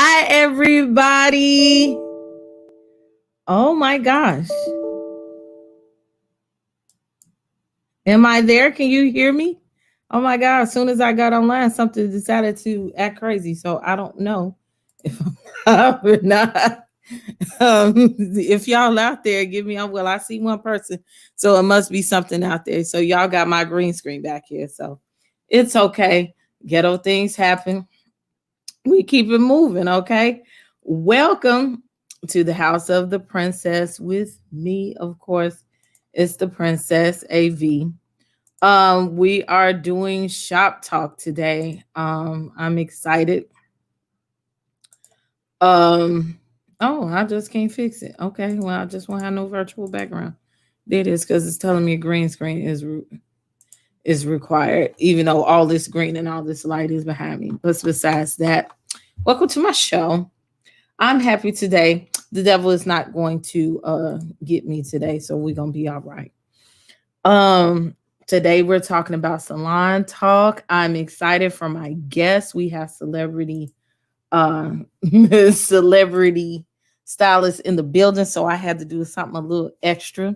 Hi, everybody. Oh my gosh. Am I there? Can you hear me? Oh my God. As soon as I got online, something decided to act crazy. So I don't know if I'm up or not. If y'all out there, give me well, I see one person. So it must be something out there. So y'all got my green screen back here. So it's okay. Ghetto things happen. We keep it moving, okay? Welcome to the House of the Princess with me, of course. It's the Princess AV. We are doing shop talk today. I'm excited. Oh, I just can't fix it. Okay, well, I just won't have no virtual background. There it is, because it's telling me a green screen is required, even though all this green and all this light is behind me. But besides that, welcome to my show. I'm happy today. The devil is not going to get me today, so we're gonna be all right. Today we're talking about salon talk. I'm excited for my guests. We have uh celebrity stylists in the building, so I had to do something a little extra.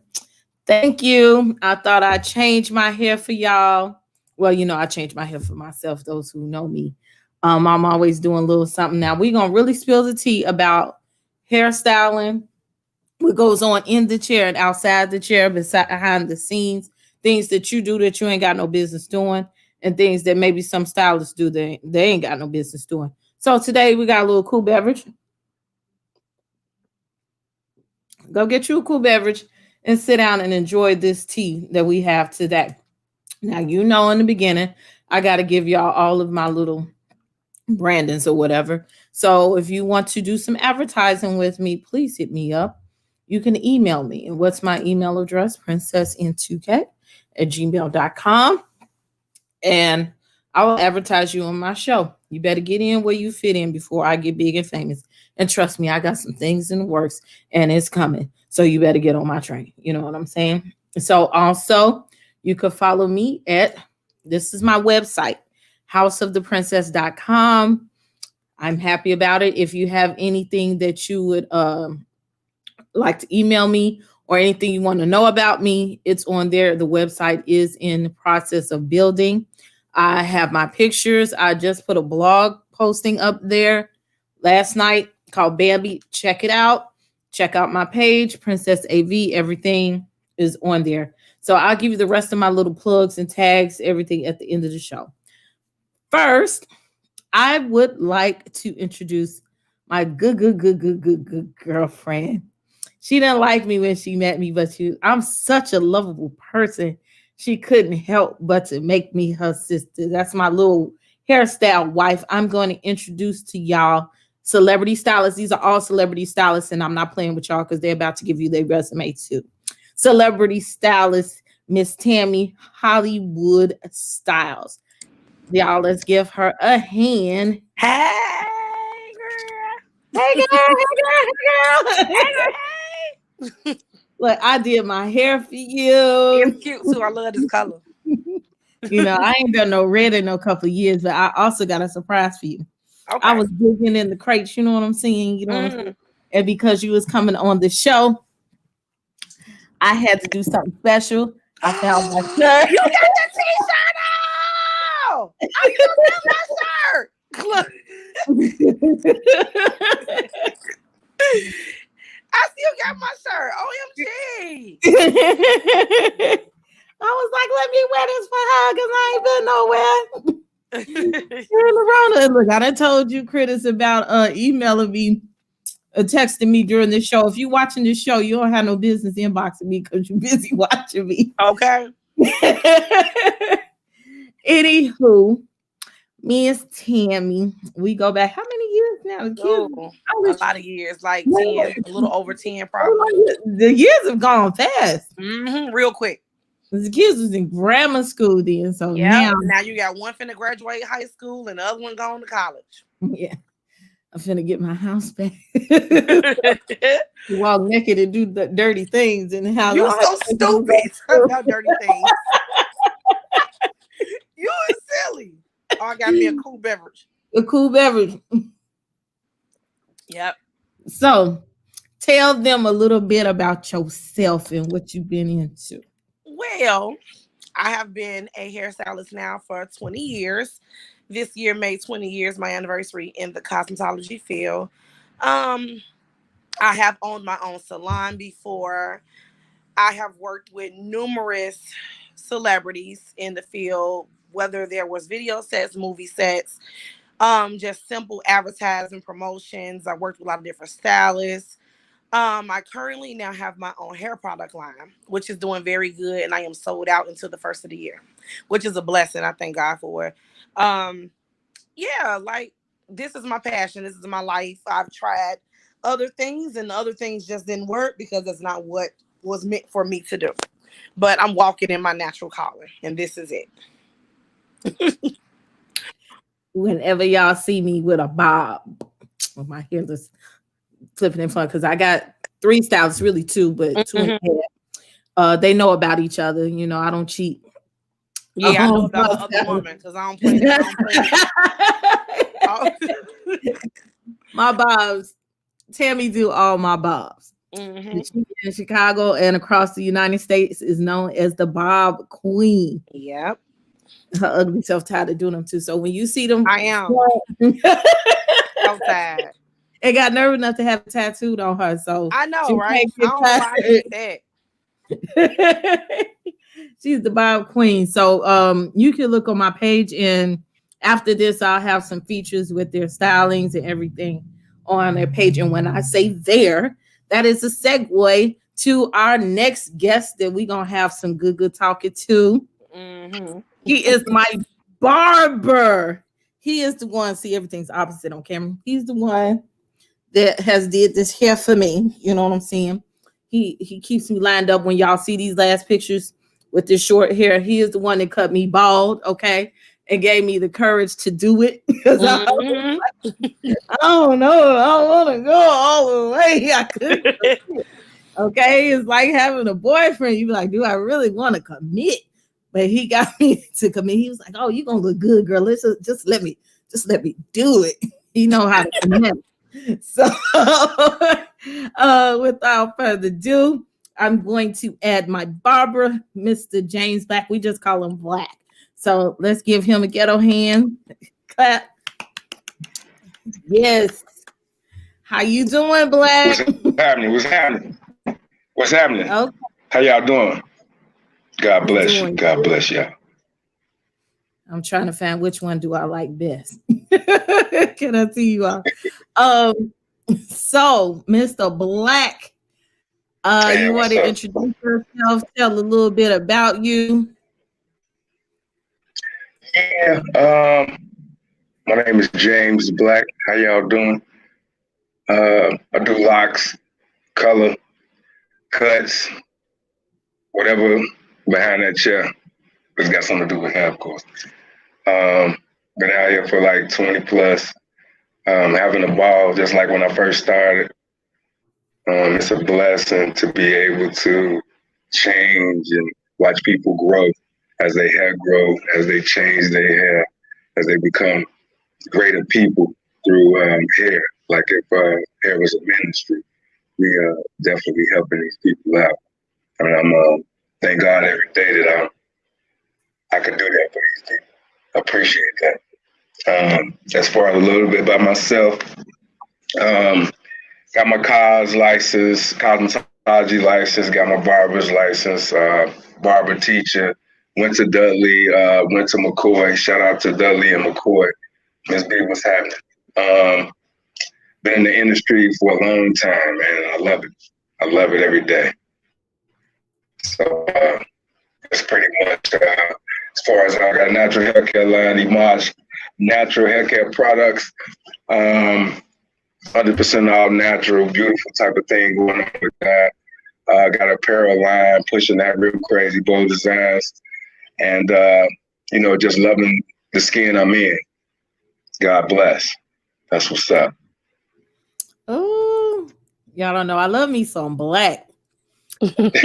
Thank you. I thought I'd change my hair for y'all. Well, I changed my hair for myself, those who know me. I'm always doing a little something. Now we're gonna really spill the tea about hairstyling, what goes on in the chair and outside the chair, behind the scenes, things that you do that you ain't got no business doing, and things that maybe some stylists do that they ain't got no business doing. So today we got a little cool beverage. Go get you a cool beverage and sit down and enjoy this tea that we have today. Now, in the beginning, I got to give y'all all of my little brandings or whatever. So if you want to do some advertising with me, please hit me up. You can email me. And what's my email address? princessin2k@gmail.com. And I will advertise you on my show. You better get in where you fit in before I get big and famous. And trust me, I got some things in the works and it's coming. So you better get on my train. You know what I'm saying? So also, you could follow me at, this is my website, houseoftheprincess.com. I'm happy about it. If you have anything that you would like to email me or anything you want to know about me, it's on there. The website is in the process of building. I have my pictures. I just put a blog posting up there last night called Bambi. Check it out. Check out my page, Princess AV. Everything is on there. So I'll give you the rest of my little plugs and tags, everything at the end of the show. First, I would like to introduce my good girlfriend. She didn't like me when she met me, but I'm such a lovable person. She couldn't help but to make me her sister. That's my little hairstyle wife. I'm going to introduce to y'all celebrity stylists. These are all celebrity stylists, and I'm not playing with y'all because they're about to give you their resume too. Celebrity stylist, Miss Tammie Hollywoodstylz. Y'all, let's give her a hand. Hey, girl. Hey, girl. Hey, girl. Hey. Look, I did my hair for you. It's cute too. I love this color. I ain't done no red in no couple of years, but I also got a surprise for you. Okay. I was digging in the crates, you know what I'm saying? You know what I'm saying? And because you was coming on the show, I had to do something special. I found my shirt. You got the t-shirt on! I still got my shirt. Look. I still got my shirt. OMG. I was like, let me wear this for her because I ain't been nowhere. Look, I done told you, Critters, about emailing me, texting me during the show. If you watching this show, you don't have no business inboxing me because you're busy watching me. Okay. Anywho, Miss Tammie, we go back. How many years now? A lot of years, like 10, a little over 10 probably. The years have gone fast. Real quick. The kids was in grammar school then, so now you got one finna graduate high school and the other one going to college. Yeah, I'm finna get my house back. Walk naked and do the dirty things in the house. You so stupid about dirty things. You is silly. Oh, I got me a cool beverage. A cool beverage. Yep. So tell them a little bit about yourself and what you've been into. Well, I have been a hairstylist now for 20 years. This year made 20 years my anniversary in the cosmetology field. Um, I have owned my own salon before. I have worked with numerous celebrities in the field, whether there was video sets, movie sets, just simple advertising promotions. I worked with a lot of different stylists. I currently now have my own hair product line, which is doing very good, and I am sold out until the first of the year, which is a blessing. I thank God for it. Um, yeah, like this is my passion. This is my life. I've tried other things, and the other things just didn't work because that's not what was meant for me to do. But I'm walking in my natural calling, and this is it. Whenever y'all see me with a bob, with my hair just flipping in front, because I got 3 styles, really 2, but 2 and a half. They know about each other. You know, I don't cheat. Yeah, I know about the other woman because I don't play that. My bobs, Tammie do all my bobs. And she in Chicago and across the United States is known as the Bob Queen. Yep. Her ugly self tired of doing them too. So when you see them, I am so sad. It got nerve enough to have it tattooed on her. So I know, right? I don't know why I did that. She's the Bob Queen. So you can look on my page, and after this, I'll have some features with their stylings and everything on their page. And when I say there, that is a segue to our next guest that we're gonna have some good talking to. He is my barber. He is the one. See, everything's opposite on camera. He's the one that has did this hair for me. You know what I'm saying? He keeps me lined up when y'all see these last pictures with this short hair. He is the one that cut me bald, okay, and gave me the courage to do it. Because I don't know. I don't want to go all the way. I couldn't. Okay, it's like having a boyfriend. You be like, do I really want to commit? But he got me to commit. He was like, "Oh, you gonna look good, girl. Listen, just let me do it." You know how to commit. So, without further ado, I'm going to add my barber, Mr. James Black. We just call him Black. So let's give him a ghetto hand. Clap. Yes. How you doing, Black? What's happening? Okay. How y'all doing? God bless you. God bless y'all. I'm trying to find which one do I like best. Can I see you all? So, Mr. Black, you want to introduce yourself? Tell a little bit about you. Yeah. My name is James Black. How y'all doing? I do locks, color, cuts, whatever behind that chair. It's got something to do with hair, of course. Been out here for like 20 plus. Having a ball just like when I first started. It's a blessing to be able to change and watch people grow as their hair grow, as they change their hair, as they become greater people through hair. Like if hair was a ministry, we definitely helping these people out. And I'm thank God every day that I can do that for these people. I appreciate that. As far as a little bit about myself, got my cos license, cosmetology license, got my barber's license, barber teacher, went to Dudley, went to McCoy. Shout out to Dudley and McCoy. Miss B, what's happening? Been in the industry for a long time, man. I love it. I love it every day. So that's pretty much as far as I got a natural hair care line, Image natural hair care products. 100% all natural, beautiful type of thing going on with that. Got a apparel line, pushing that real crazy, bold designs. And, just loving the skin I'm in. God bless. That's what's up. Oh, y'all don't know. I love me some Black. But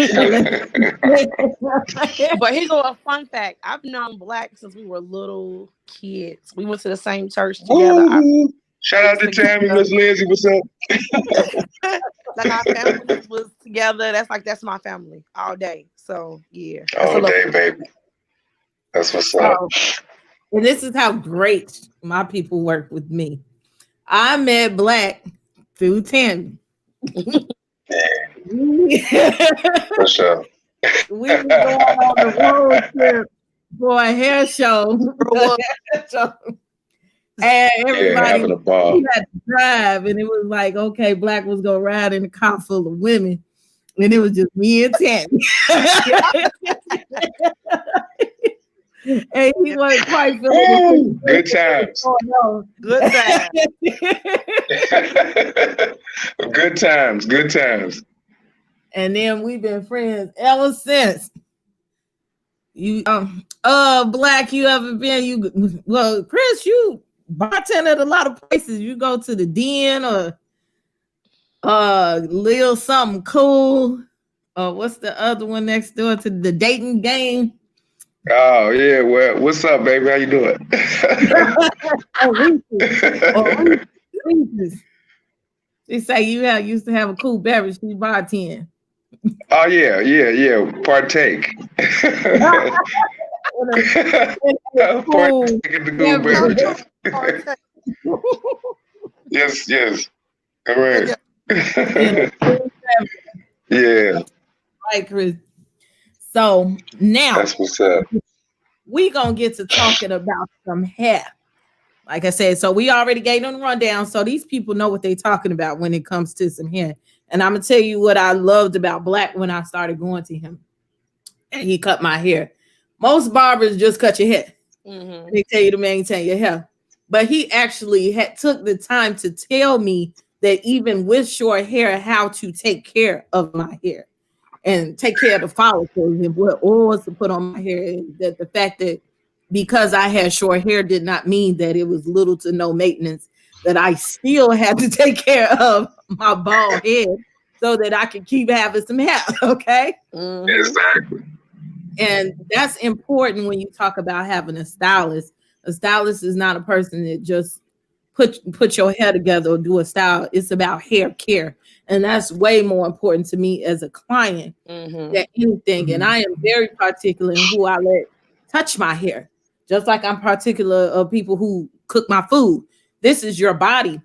here's a fun fact. I've known Black since we were little kids. We went to the same church together. Shout out to Tammie, Miss Lindsay. What's up? Like our family was together. That's my family all day. So yeah. All day, baby. That's what's up. And this is how great my people work with me. I met Black through Tammie. For sure. We were going on the road trip for a hair show. And everybody having a ball. we had to drive, and it was like, okay, Black was gonna ride in a car full of women, and it was just me and Tammie. And he wasn't quite feeling good times. Oh, no. Good times. Good times. And then we've been friends ever since. You Black, you ever been Chris, you bartend at a lot of places. You go to the Den or Lil something cool. What's the other one next door to the Dayton game? Oh yeah, well, what's up, baby? How you doing? Reese's. She say you used to have a cool beverage. She bartend. Oh yeah. Partake. Partake in the cool beverages. Yes. Correct. Yeah. Right, Chris. So now that's what's up. We gonna get to talking about some hair. Like I said, so we already gave them the rundown. So these people know what they're talking about when it comes to some hair. And I'm gonna tell you what I loved about Black when I started going to him. And he cut my hair. Most barbers just cut your hair. Mm-hmm. They tell you to maintain your hair. But he actually took the time to tell me that even with short hair, how to take care of my hair and take care of the follicles and what oils to put on my hair. And that the fact that because I had short hair did not mean that it was little to no maintenance, that I still had to take care of my bald head so that I could keep having some hair. Okay. Mm-hmm. Exactly. And that's important when you talk about having a stylist. A stylist is not a person that just put your hair together or do a style. It's about hair care. And that's way more important to me as a client than anything. Mm-hmm. And I am very particular in who I let touch my hair. Just like I'm particular of people who cook my food. This is your body.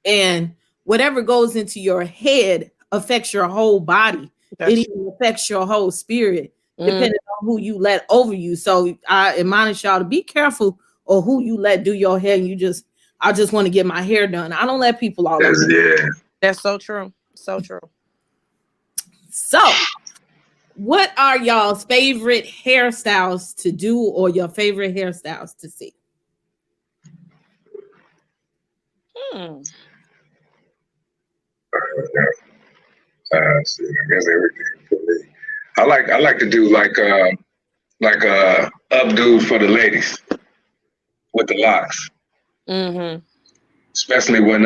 And whatever goes into your head affects your whole body. It even affects your whole spirit, depending on who you let over you. So I admonish y'all to be careful of who you let do your hair. I just want to get my hair done. I don't let people all over. Yeah. That's so true. So true. So what are y'all's favorite hairstyles to do or your favorite hairstyles to see? I guess everything for me. I like to do like a updo for the ladies with the locks. Mm-hmm. Especially when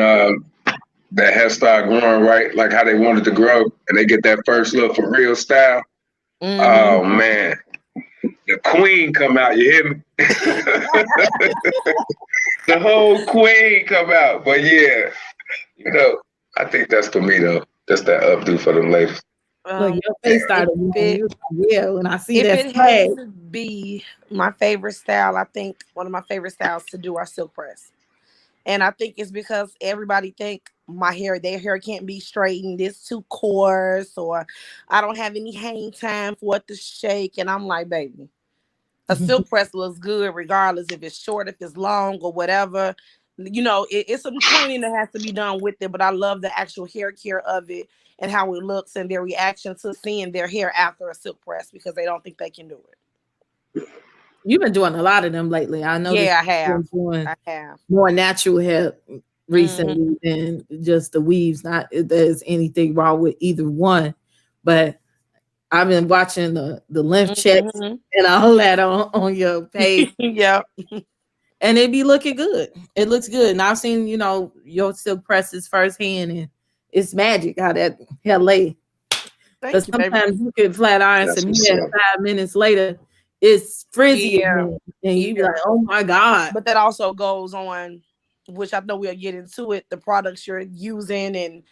that hair start growing right, like how they want it to grow, and they get that first look for real style. Mm-hmm. Oh man, the queen come out. You hear me? The whole queen come out. But yeah, I think that's for me though. That's that updo for them ladies. Look, your face started moving. Yeah, when I see that. If it has to be my favorite style, I think one of my favorite styles to do are silk press. And I think it's because everybody think their hair can't be straightened. It's too coarse, or I don't have any hang time for it to shake. And I'm like, baby, a silk press looks good regardless if it's short, if it's long, or whatever. It's some training that has to be done with it. But I love the actual hair care of it and how it looks and their reaction to seeing their hair after a silk press, because they don't think they can do it. You've been doing a lot of them lately. I know. Yeah, I have more natural hair recently than just the weaves. Not that there's anything wrong with either one, but I've been watching the length checks and all that on your page. Yeah, and it be looking good. It looks good, and I've seen your silk presses firsthand, and it's magic how that hair lay. But sometimes you can flat iron some hair 5 minutes later. It's frizzy, and you be like, "Oh my god!" But that also goes on which I know we'll get into it, the products you're using and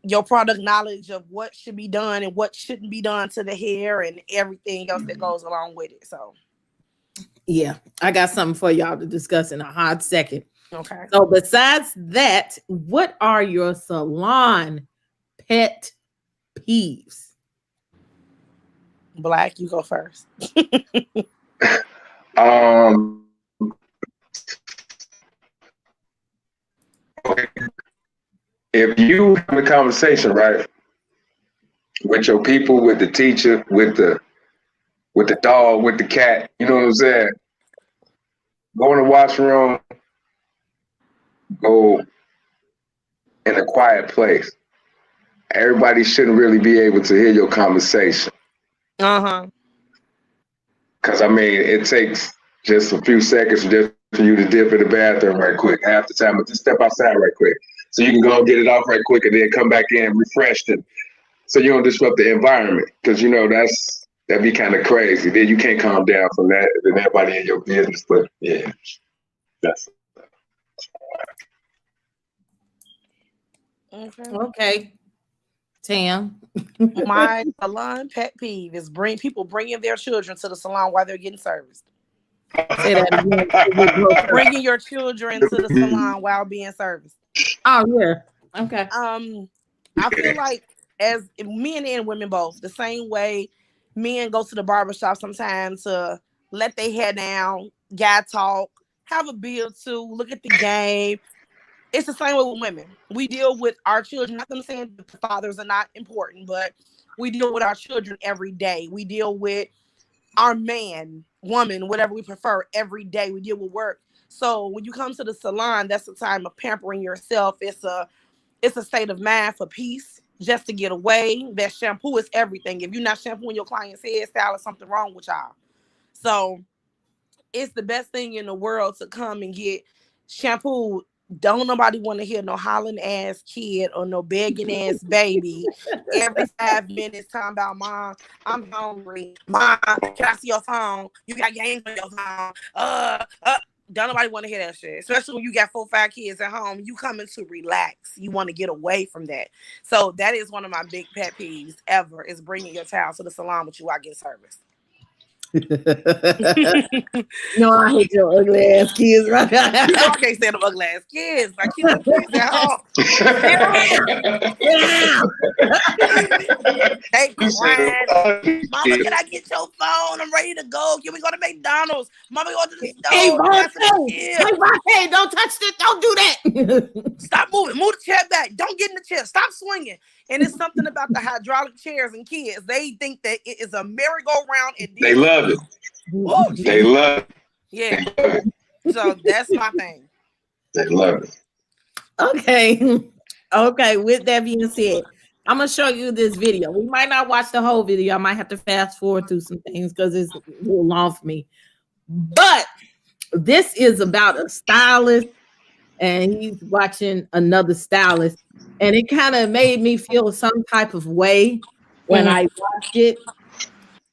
your product knowledge of what should be done and what shouldn't be done to the hair and everything else that goes along with it. So, yeah, I got something for y'all to discuss in a hot second. okay. So besides that, what are your salon pet peeves? Black, you go first. If you have a conversation, right, with your people, with the teacher, with the dog, with the cat, you know what I'm saying? Go in the washroom, go in a quiet place. Everybody shouldn't really be able to hear your conversation. Uh-huh. Because, I mean, it takes just a few seconds just for you to dip in the bathroom right quick. Half the time, but just step outside right quick. So you can go and get it off right quick and then come back in refreshed. And so you don't disrupt the environment. Because, you know, that'd be kind of crazy. Then you can't calm down from that. Then everybody in your business. But, yeah, that's Okay. Tam. My salon pet peeve is people bringing their children to the salon while they're getting serviced. Say that again. Bringing your children to the salon while being serviced. Oh yeah. Okay. I feel like as men and women both, the same way men go to the barbershop sometimes to let their hair down, guy talk, have a beer too, look at the game. It's the same way with women. We deal with our children. Not them saying that the fathers are not important, but we deal with our children every day. We deal with our man, woman, whatever we prefer every day. We deal with work. So when you come to the salon, that's a time of pampering yourself. It's a state of mind for peace, just to get away. That shampoo is everything. If you're not shampooing your client's hairstyle, there's something wrong with y'all. So it's the best thing in the world to come and get shampooed. Don't nobody want to hear no hollering ass kid or no begging ass baby every 5 minutes talking about, Mom, I'm hungry. Mom, can I see your phone? You got games on your phone. Don't nobody want to hear that shit. Especially when you got 4 or 5 kids at home. You coming to relax. You want to get away from that. So that is one of my big pet peeves ever, is bringing your child to the salon with you while getting service. No, I hate your ugly ass kids, right? You know I can't stand them ugly ass kids. I keep them kids at home. They crying. Mama, can I get your phone? I'm ready to go. Can we go to McDonald's? Mama, go to the store. Hey, don't touch this. Don't do that. Stop moving. Move the chair back. Don't get in the chair. Stop swinging. And it's something about the hydraulic chairs and kids. They think that it is a merry-go-round. And they love it. Oh, they love it. Yeah. They love it. So that's my thing. They love it. Okay. Okay. With that being said, I'm gonna show you this video. We might not watch the whole video. I might have to fast forward through some things because it's a little long for me. But this is about a stylist, and he's watching another stylist, and it kind of made me feel some type of way when I watched it,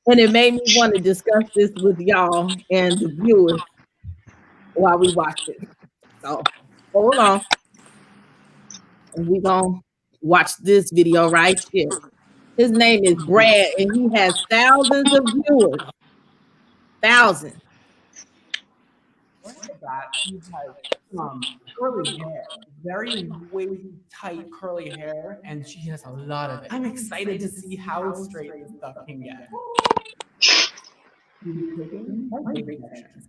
and it made me want to discuss this with y'all and the viewers while we watch it. So hold on, and we're gonna watch this video right here. His name is Brad, and he has thousands of viewers. Thousands. That he has curly hair, very wavy, tight, curly hair, and she has a lot of it. I'm excited to see how straight this stuff can get.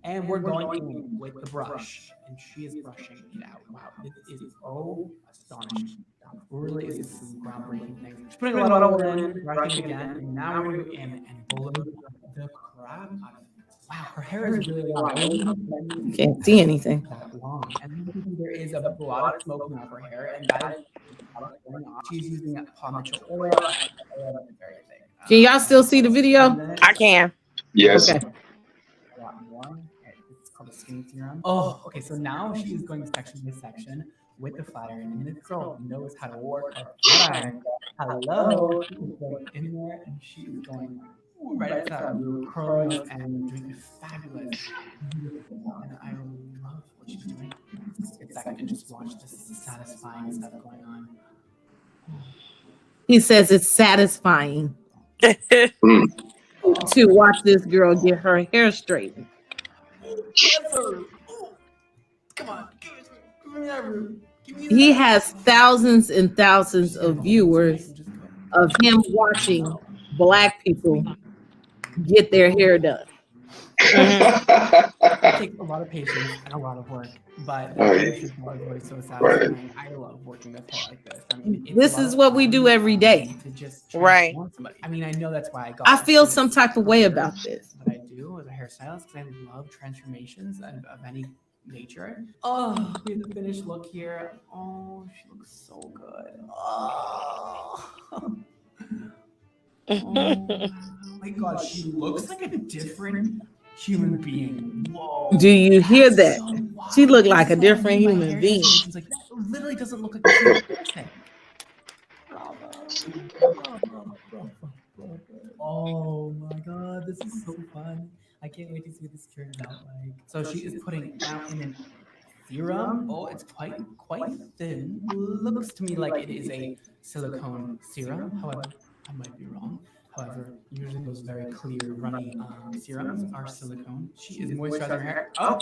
And we're going in with the brush, and she is brushing it out. Wow, this is so astonishing. Really is some groundbreaking things. She's putting a lot of oil in, brushing again, and now we're going to go in and blow the crap out of it. Wow, her hair is really long. Can't see anything. That long. And there is a lot of smoke coming off her hair, and that is she's using a palm oil. Can y'all still see the video? I can. Yes. Okay. A lot more. It's called the skin serum. Oh, okay. So now she is going section by section with the flat iron, and this girl knows how to work her flat iron. Hello, she's going in there, and she is going right at that blue curls and doing it fabulous. And I love what she's doing. a second and just watch this satisfying stuff going on. He says it's satisfying Mm. to watch this girl get her hair straightened. Yes, sir. Oh, come on, give me that root. Give me He that. has thousands and thousands of viewers of him watching Black people get their hair done. It takes a lot of patience and a lot of work, but the Oh, finish yeah. is always so satisfying. I love working with hair like this. I mean, it's This a lot is of what we fun, do every day. to just Right. transform somebody. I mean, I know that's why I got. I feel into some this type of way career about this. that I do as a hairstylist because I love transformations of any nature. Oh, we have the finished look here. Oh, she looks so good. Oh. Oh my God, she looks like a different human being. Whoa. Do you hear That's that? so wild. She looked I like a just saw different my human hair being. yesterday. She's like, that literally doesn't look like a human person. Bravo. Bravo. Bravo. Oh my God, this is so fun. I can't wait to see what this turns out like. So she is putting out in a serum. Oh, it's quite thin. Looks to me like it is a silicone serum. However, I might be wrong. However, usually those very clear, runny serums are silicone. She is moisturizing her hair. Oh,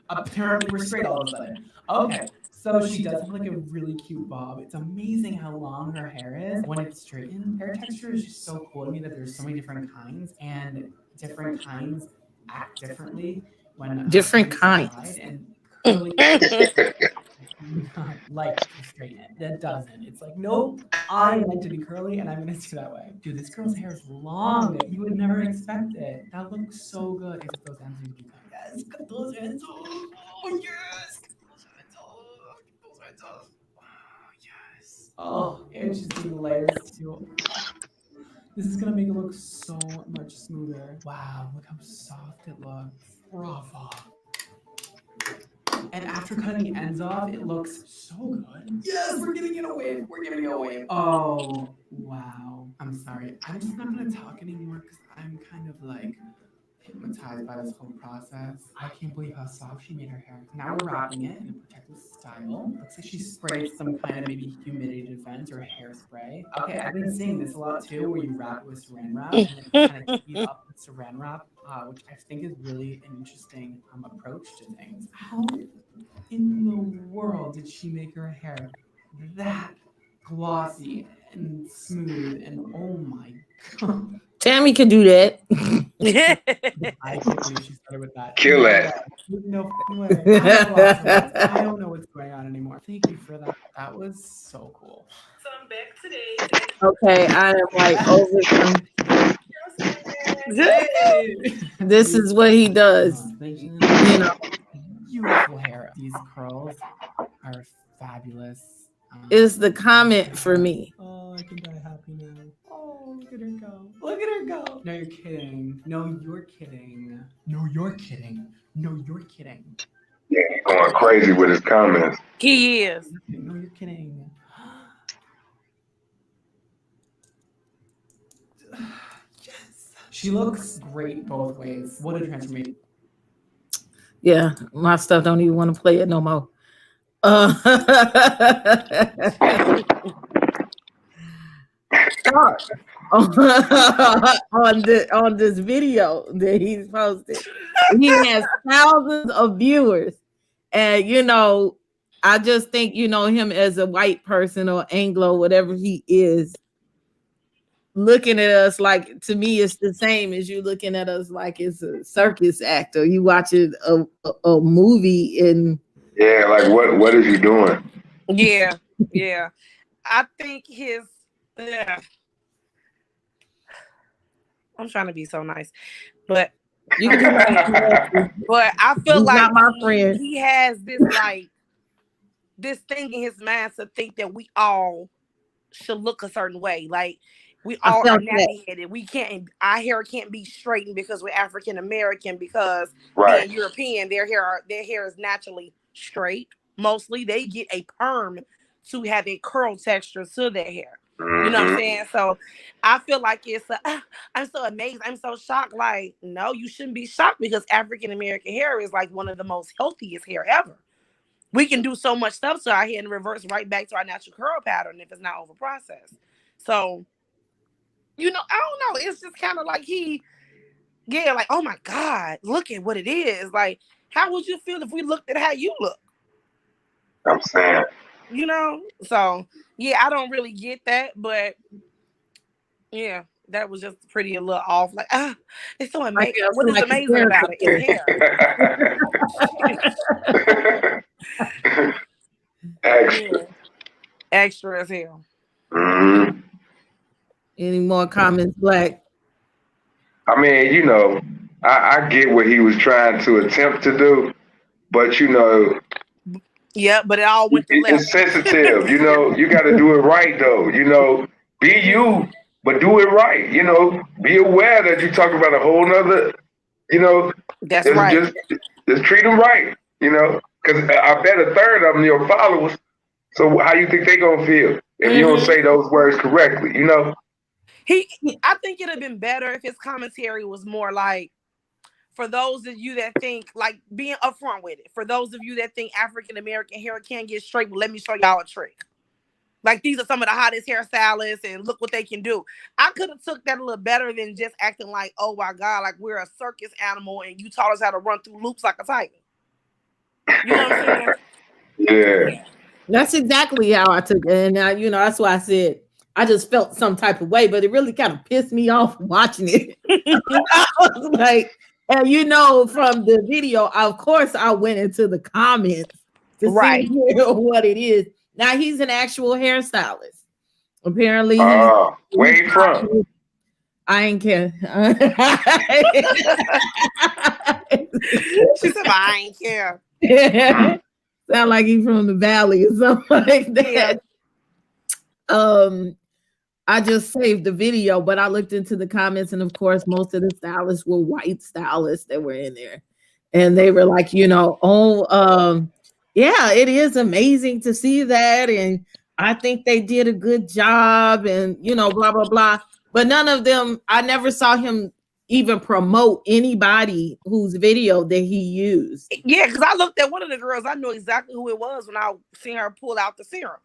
apparently we're straight all of a sudden. Okay, so she does have like a really cute bob. It's amazing how long her hair is when it's straightened. Hair texture is just so cool to me that there's so many different kinds, and different kinds act differently when Different applied, kinds. and curly not like to straighten it. That doesn't. It's like, nope, I meant to be curly and I'm gonna do that way. Dude, this girl's hair is long. You would never expect it. That looks so good. Except those ends need to be cut. Yes, cut those ends off. Oh yes, cut those ends off. Get those ends off. Oh yes. Oh, and she's doing the layers too. This is gonna make it look so much smoother. Wow, look how soft it looks. Bravo. And after cutting the ends off, it looks so good. Yes, we're giving it a wave. We're giving it a wave. Oh, wow. I'm sorry. I'm just not going to talk anymore because I'm kind of like hypnotized by this whole process. I can't believe how soft she made her hair. Now we're wrapping it in a protective style. Looks like she sprayed some kind of maybe humidity defense or hairspray. Okay, I've been seeing this a lot too, where you wrap it with saran wrap and then kind of heat up with saran wrap, which I think is really an interesting approach to things. How in the world did she make her hair that glossy and smooth? And oh my God. Tammie can do that. I can't believe she started with that. Kill that. No way. I'm lost. I don't know what's going on anymore. Thank you for that. That was so cool. So I'm back today. Okay, I am like over. This is what he does. You know. Beautiful hair. These curls are fabulous. Is the comment for me. Oh, I can die happy now. Oh, look at her go. Look at her go. No, you're kidding. No, you're kidding. No, you're kidding. No, you're kidding. Yeah, he's going crazy with his comments. He is. No, you're kidding. Yes. She looks great both ways. What a transformation. Yeah, my stuff don't even want to play it no more. on this video that he's posted, he has thousands of viewers, and I just think him as a white person or Anglo, whatever he is, looking at us like, to me it's the same as you looking at us like it's a circus act or you watching a movie. And yeah, like what is he doing? Yeah. I think his I'm trying to be so nice, but you can do that. But I feel He's like not my friend. he has this thing in his mind to think that we all should look a certain way. Like we all are nappy headed. We can't. Our hair can't be straightened because we're African American. Because being European, their hair is naturally straight. Mostly, they get a perm to have a curl texture to their hair. You know what I'm saying? So I feel like I'm so amazed. I'm so shocked. Like, no, you shouldn't be shocked because African American hair is like one of the most healthiest hair ever. We can do so much stuff to our hair and reverse right back to our natural curl pattern if it's not over processed. So, I don't know. It's just kind of like like, oh my God, look at what it is. Like, how would you feel if we looked at how you look? I'm saying. So yeah, I don't really get that, but yeah, that was just pretty a little off. Like, it's so amazing. What is amazing about it? Hair. Extra. Extra as hell. Mm-hmm. Any more comments, Black? I mean, I get what he was trying to attempt to do, but yeah, but it all went to left. It's sensitive, you got to do it right though, be you, but do it right, be aware that you're talking about a whole nother, that's right. Just treat them right, because I bet a third of them your followers. So how you think they gonna feel if you don't say those words correctly, I think it'd have been better if his commentary was more like, for those of you that think, like, being upfront with it. For those of you that think African American hair can't get straight, well, let me show y'all a trick. Like, these are some of the hottest hairstylists, and look what they can do. I could have took that a little better than just acting like, oh my God, like we're a circus animal, and you taught us how to run through loops like a tiger. You know what I'm saying? Yeah. That's exactly how I took it, and that's why I said I just felt some type of way, but it really kind of pissed me off watching it. I was like. And from the video, of course, I went into the comments to see what it is. Now he's an actual hairstylist. Apparently, where you from? I ain't care. She said, "I ain't care." Sound like he's from the valley or something like that. I just saved the video, but I looked into the comments, and of course, most of the stylists were white stylists that were in there, and they were like, yeah, it is amazing to see that, and I think they did a good job, and blah blah blah. But none of them, I never saw him even promote anybody whose video that he used. Yeah, because I looked at one of the girls, I knew exactly who it was when I seen her pull out the serum.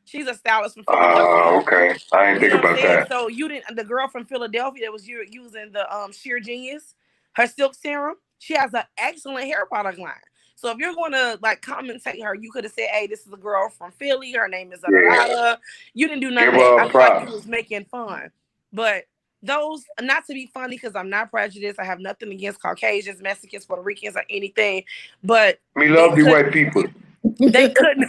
She's a stylist from Philadelphia. Oh, okay. I didn't think about that. So the girl from Philadelphia that was using the Sheer Genius, her silk serum, she has an excellent hair product line. So if you're going to like commentate her, you could have said, hey, this is a girl from Philly. Her name is Anada. You didn't do nothing. I feel like you was making fun. But those, not to be funny, because I'm not prejudiced. I have nothing against Caucasians, Mexicans, Puerto Ricans, or anything. But we love you white people. They couldn't.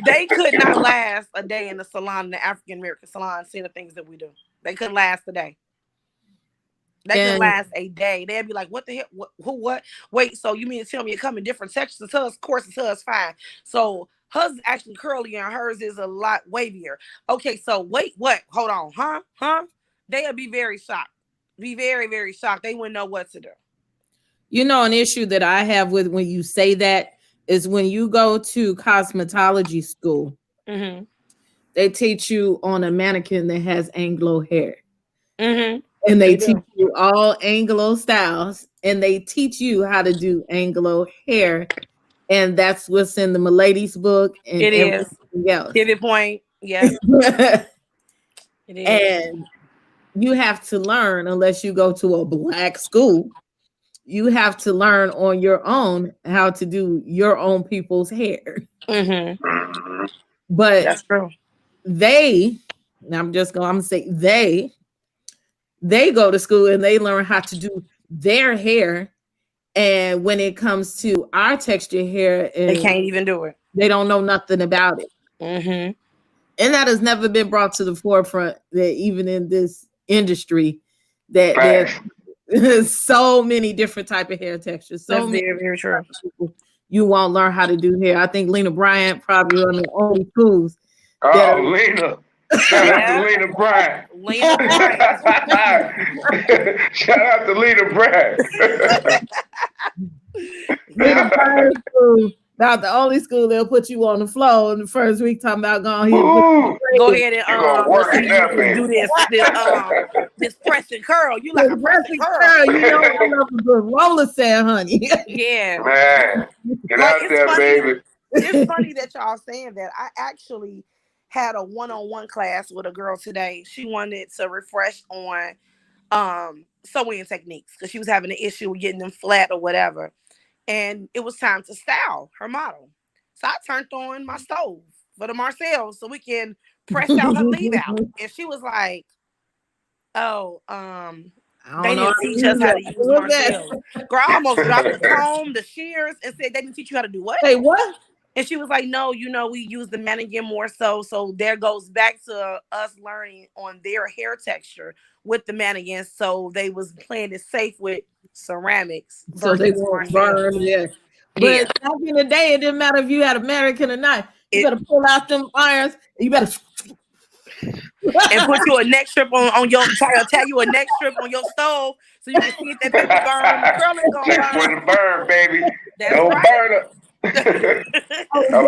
They could not last a day in the salon, in the African American salon, seeing the things that we do. They couldn't last a day. They couldn't last a day. They'd be like, what the hell? What? Wait, so you mean to tell me you come in different textures? Hers, of course, hers fine. So hers is actually curlier and hers is a lot wavier. Okay, so wait, what? Hold on. Huh? They'll be very shocked. Be very, very shocked. They wouldn't know what to do. An issue that I have with when you say that is when you go to cosmetology school, they teach you on a mannequin that has Anglo hair. And they teach you all Anglo styles, and they teach you how to do Anglo hair. And that's what's in the Milady's book. And it is. Else. Pivot point. Yeah. It is. And you have to learn, unless you go to a Black school, you have to learn on your own how to do your own people's hair. But that's true. I'm gonna say they go to school and they learn how to do their hair. And when it comes to our texture hair, they can't even do it. They don't know nothing about it. And that has never been brought to the forefront, that even in this industry, that there's so many different type of hair textures. So that's very, very true. You won't learn how to do hair. I think Lena Bryant probably one of the only tools. Lena. Shout out to Lena Bryant. Shout out to Lena Bryant. Lena Bryant About the only school they'll put you on the floor in the first week talking about going here. Go ahead and You gonna work it up, do baby. this press and curl. You like a press and curl. Girl, you know I love a good roller set, honey. Yeah. Man, get out there, baby. It's funny that y'all saying that. I actually had a one-on-one class with a girl today. She wanted to refresh on sewing techniques because she was having an issue with getting them flat or whatever. And it was time to style her model. So I turned on my stove for the Marcells so we can press out her leave out. And she was like, oh, they didn't teach us how to use Marcells. Girl, I almost dropped the comb, the shears, and said they didn't teach you how to do what? Hey, what? And she was like, no, we use the mannequin more so. So there goes back to us learning on their hair texture with the mannequin. So they was playing it safe with ceramics. So they won't burn, yeah. But back in the day, it didn't matter if you had a mannequin or not. You better pull out them irons. You better and put you a neck strip on your tag you a neck strip on your stove so you can see if that paper burn. The curl ain't gonna burn. For the burn, baby. That's Don't right. burn it. A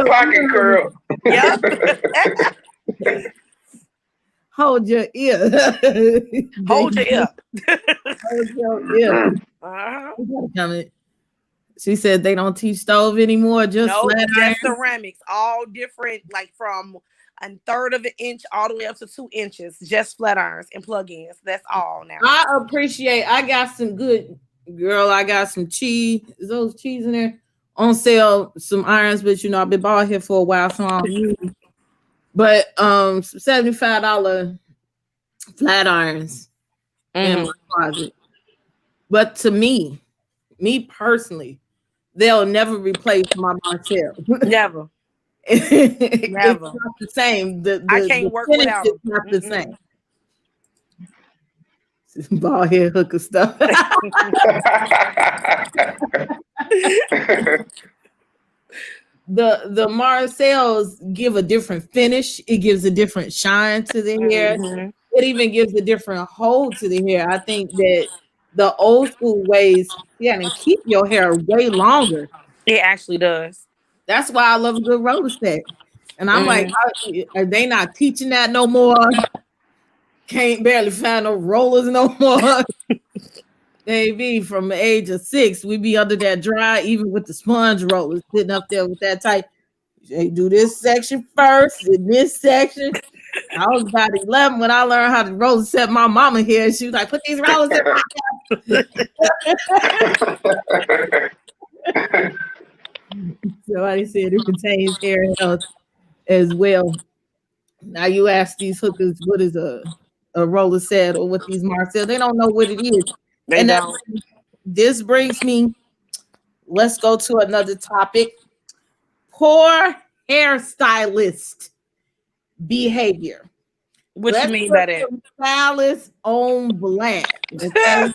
pocket curl. Yeah. Hold your ear. Hold your ear. Hold your ear. She said they don't teach stove anymore. Just ceramics, all different, like from 1/3 of an inch all the way up to 2 inches, just flat irons and plug-ins. That's all now. I got some good, girl. I got some cheese. Is those cheese in there? On sale, some irons, but you know, I've been bought here for a while, so I don't use them. But $75 flat irons in my closet. But to me personally, they'll never replace my Marcel. Never. It's not the same. I can't work without them. It's not the same. Bald head hooker stuff. The Marcells give a different finish. It gives a different shine to the hair. It even gives a different hold to the hair. I think that the old school ways, and keep your hair way longer. It actually does. That's why I love a good roller set. And I'm like, are they not teaching that no more? Can't barely find no rollers no more. Baby, from the age of 6, we be under that dry, even with the sponge rollers, sitting up there with that tight. They do this section first, and this section. I was about 11 when I learned how to roller set my mama hair. She was like, put these rollers in my hair. Somebody said it contains hair health as well. Now you ask these hookers, what is a roller set or what these Marcel? They don't know what it is. They don't. This brings me, let's go to another topic. Poor hairstylist behavior. What you mean by that? Stylist on blast. Okay?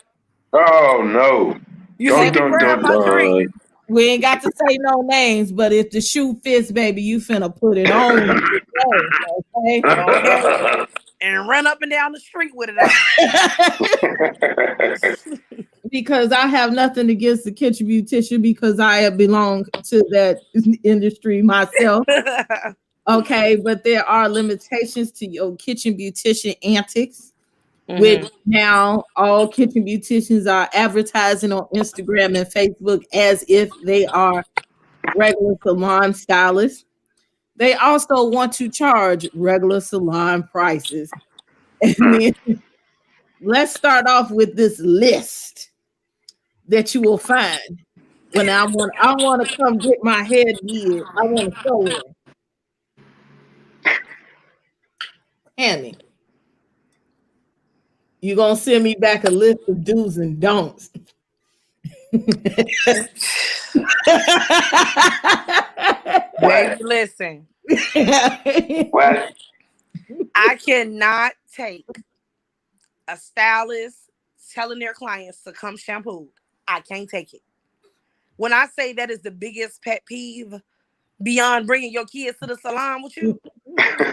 Oh no. Don't. We ain't got to say no names, but if the shoe fits, baby, you finna put it on. Okay? And run up and down the street with it out. Because I have nothing against the kitchen beautician because I have belonged to that industry myself. Okay, but there are limitations to your kitchen beautician antics. Which now all kitchen beauticians are advertising on Instagram and Facebook as if they are regular salon stylists. They also want to charge regular salon prices. And then, let's start off with this list that you will find when I want to come get my head did. I want to show it. Tammie, you're going to send me back a list of do's and don'ts. Baby, listen. What? I cannot take a stylist telling their clients to come shampooed. I can't take it. When I say that is the biggest pet peeve beyond bringing your kids to the salon with you,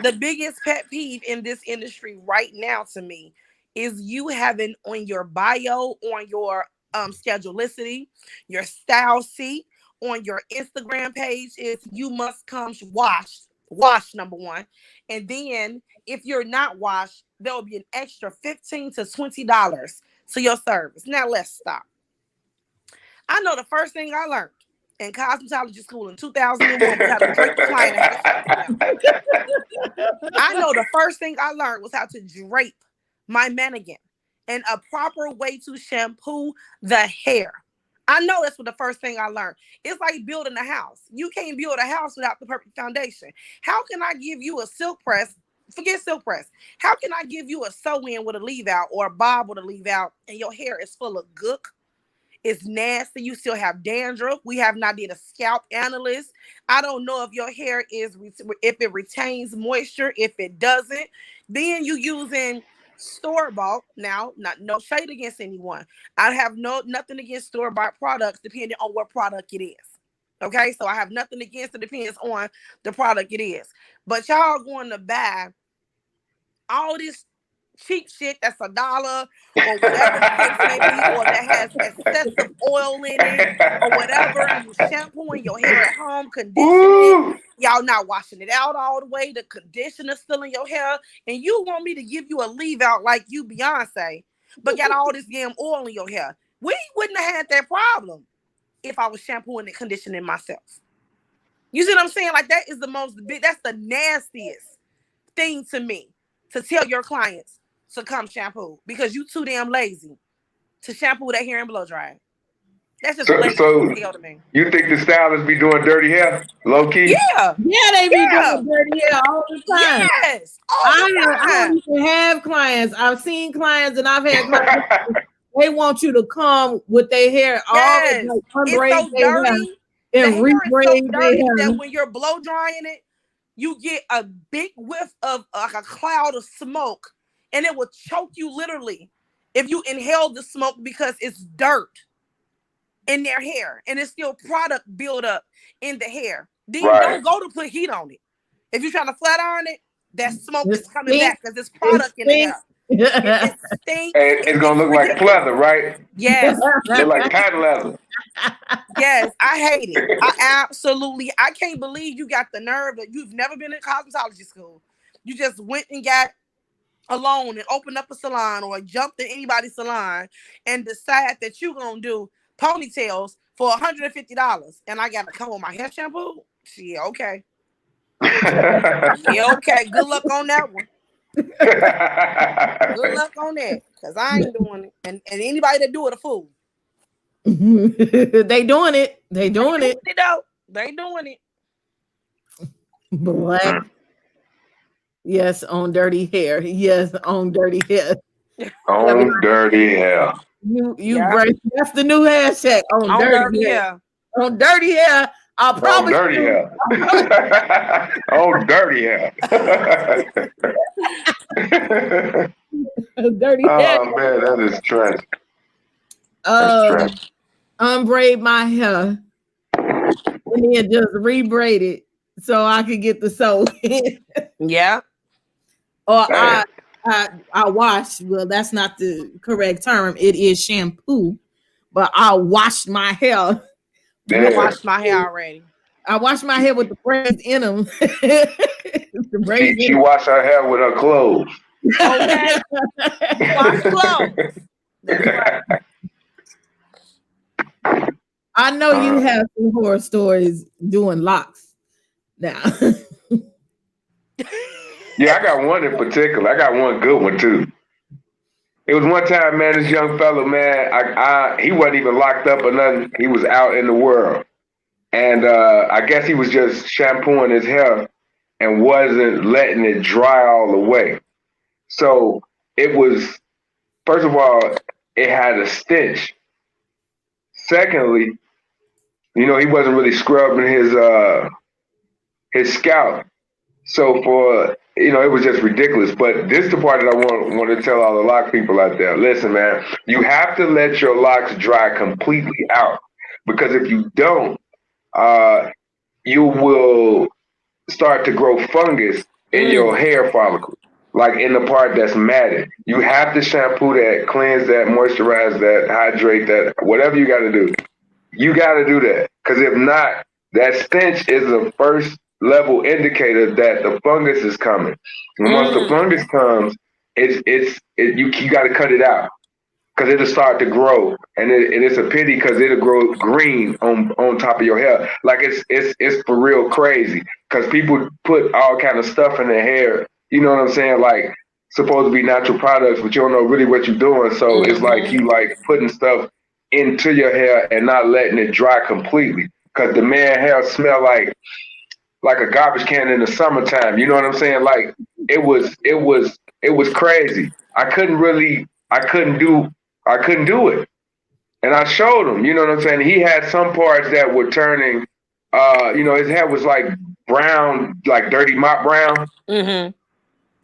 the biggest pet peeve in this industry right now to me is you having on your bio, on your schedulicity, your style sheet, on your Instagram page is you must come washed, number one. And then if you're not washed, there will be an extra $15 to $20 to your service. Now let's stop. I know the first thing I learned in cosmetology school in 2001 was how to drape a client and how to shampoo them. I know the first thing I learned was how to drape my mannequin and a proper way to shampoo the hair. I know that's what the first thing I learned. It's like building a house. You can't build a house without the perfect foundation. How can I give you a silk press? Forget silk press. How can I give you a sew-in with a leave out or a bob with a leave out and your hair is full of gook? It's nasty. You still have dandruff. We have not did a scalp analyst. I don't know if your hair is, if it retains moisture, if it doesn't. Then you using store-bought. Now, no shade against anyone. I have nothing against store-bought products depending on what product it is. Okay, so I have nothing against it. Depends on the product it is. But y'all going to buy all this cheap shit that's $1 or whatever the case may be, or that has excessive oil in it or whatever, and you shampooing your hair at home, conditioning it, y'all not washing it out all the way, the conditioner still in your hair, and you want me to give you a leave out like you Beyonce, but got all this damn oil in your hair. We wouldn't have had that problem if I was shampooing and conditioning myself. You see what I'm saying? Like that is that's the nastiest thing to me, to tell your clients to come shampoo because you too damn lazy to shampoo their hair and blow dry. That's just lazy to tell to me. You think the stylists be doing dirty hair, low key? Yeah, they be doing dirty hair all the time. Yes, I don't even have clients. I've seen clients and I've had clients. They want you to come with their hair all it's so dirty. And rebraid their hair. That when you're blow drying it, you get a big whiff of like a cloud of smoke, and it will choke you literally if you inhale the smoke because it's dirt in their hair and it's still product build up in the hair. Then you don't go to put heat on it. If you're trying to flat iron it, that smoke is coming back because it's product in the hair. It stinks. And it's gonna look like pleather, right? Yes. Look like patent leather. Yes, I hate it. I can't believe you got the nerve that you've never been in cosmetology school. You just went and got alone and opened up a salon or jumped in anybody's salon and decide that you're gonna do ponytails for $150 and I gotta come with my hair shampoo. Yeah, okay. Yeah, okay. Good luck on that one. Good luck on that, because I ain't doing it. And anybody that do it a fool. They doing it. They doing it. They doing it. Black. Yes, on dirty hair. Yes, on dirty hair. On dirty hair. Break. That's the new hashtag. On dirty hair. On dirty hair. I'll promise. On dirty hair. On dirty hair. Dirty hair. Oh man, that is trash. Unbraid my hair and then just rebraid it so I could get the sew in. Yeah. Or I wash. Well, that's not the correct term. It is shampoo, but I washed my hair. I washed my hair already. I washed my hair with the braids in them. She washed her hair with her clothes. Okay. Wash clothes. That's right. I know you have some horror stories doing locks now. Yeah, I got one in particular. I got one good one too. It was one time, man, this young fella, man, he wasn't even locked up or nothing. He was out in the world. And I guess he was just shampooing his hair and wasn't letting it dry all the way. So it was, first of all, it had a stench. Secondly, he wasn't really scrubbing his scalp. So it was just ridiculous. But this is the part that I want to tell all the lock people out there. Listen, man, you have to let your locks dry completely out, because if you don't, you will start to grow fungus in your hair follicle, like in the part that's matted. You have to shampoo that, cleanse that, moisturize that, hydrate that, whatever you got to do. You got to do that. Because if not, that stench is a first level indicator that the fungus is coming. And once the fungus comes, you got to cut it out because it'll start to grow, and it's a pity because it'll grow green on top of your hair. Like it's for real crazy because people put all kind of stuff in their hair. You know what I'm saying? Like supposed to be natural products, but you don't know really what you're doing. So it's like you like putting stuff into your hair and not letting it dry completely. Because the man hair smell like a garbage can in the summertime. You know what I'm saying? Like it was crazy. I couldn't do it. And I showed him, you know what I'm saying? He had some parts that were turning, his hair was like brown, like dirty mop brown.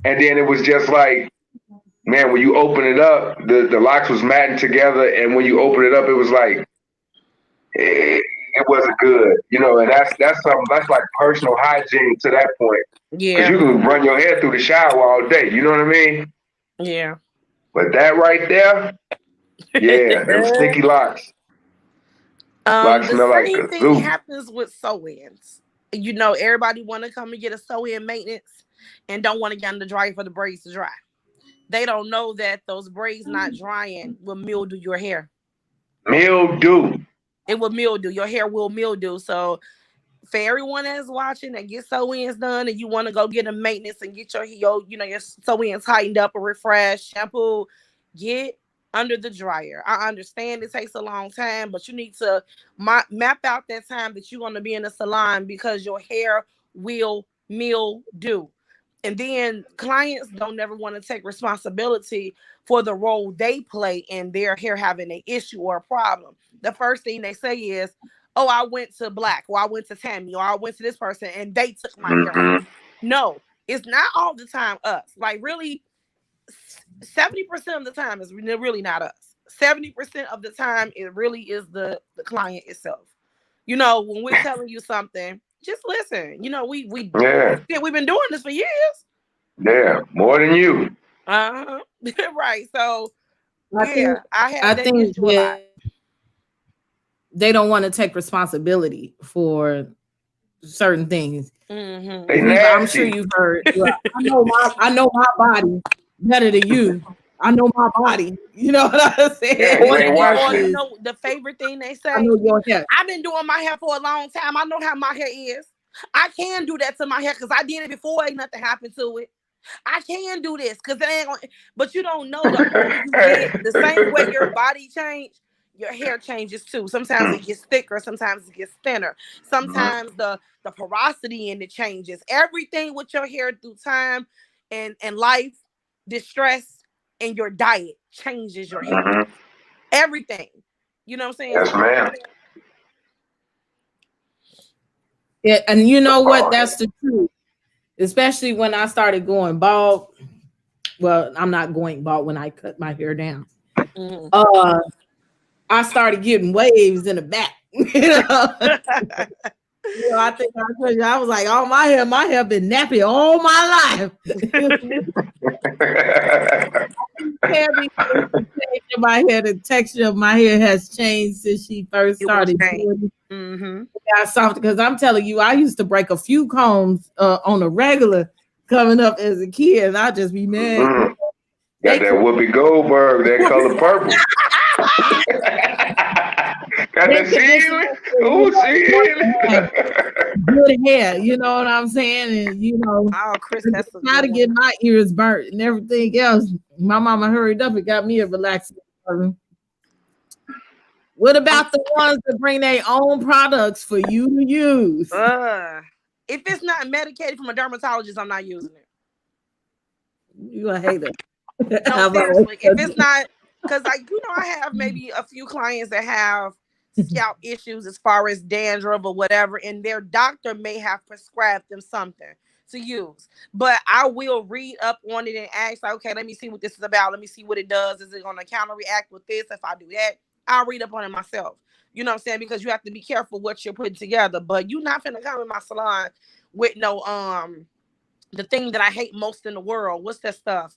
And then it was just like, man, when you open it up, the locks was matting together. And when you open it up, it was like, it wasn't good, and that's something that's like personal hygiene to that point. Yeah. Because you can run your hair through the shower all day. You know what I mean? Yeah. But that right there, yeah, them sticky locks. Locks smell like the same thing happens with sew-ins. Everybody want to come and get a sew-in maintenance and don't want to get on the dryer for the braids to dry. They don't know that those braids not drying will mildew your hair. Mildew. It will mildew. Your hair will mildew. So for everyone that's watching that get sew-ins done and you want to go get a maintenance and get your sew-ins tightened up or refreshed, shampoo, get under the dryer. I understand it takes a long time, but you need to map out that time that you're going to be in the salon because your hair will mildew. And then clients don't never want to take responsibility for the role they play in their hair having an issue or a problem. The first thing they say is, oh, I went to Black, or I went to Tammie, or I went to this person and they took my hair out. No, it's not all the time us. Like really, 70% of the time is really not us. 70% of the time it really is the client itself. When we're telling you something, just listen. We've been doing this for years. Yeah, more than you. Right. So I think they don't want to take responsibility for certain things. I'm sure you've heard. I know my body better than you. I know my body. You know what I'm saying? The favorite thing they say. I know your hair. I've been doing my hair for a long time. I know how my hair is. I can do that to my hair because I did it before. Ain't nothing happened to it. I can do this because it ain't. But you don't know the older you get, the same way your body changes, your hair changes too. Sometimes it gets thicker. Sometimes it gets thinner. Sometimes the porosity in it changes. Everything with your hair through time and life, distress, and your diet changes your hair. Everything. You know what I'm saying? Yes, ma'am. Yeah, and you know what? That's the truth. Especially when I started going bald. Well, I'm not going bald when I cut my hair down. I started getting waves in the back. I think I was like, oh, my hair been nappy all my life. My hair, the texture of my hair has changed since she first started doing it. Got soft because I'm telling you, I used to break a few combs on a regular coming up as a kid, and I just be mad. Got that Whoopi Goldberg, that color purple. Got that ceiling. Ooh, ceiling. Good hair, you know what I'm saying? And Chris, that's try to get my ears burnt and everything else. My mama hurried up and got me a relaxing. What about the ones that bring their own products for you to use? If it's not medicated from a dermatologist, I'm not using it. You a hater. No, seriously. If it's not, because I have maybe a few clients that have scalp issues as far as dandruff or whatever, and their doctor may have prescribed them something to use. But I will read up on it and ask, okay, let me see what this is about. Let me see what it does. Is it going to counteract with this? If I do that, I'll read up on it myself. You know what I'm saying? Because you have to be careful what you're putting together. But you're not finna come in my salon with no the thing that I hate most in the world. What's that stuff?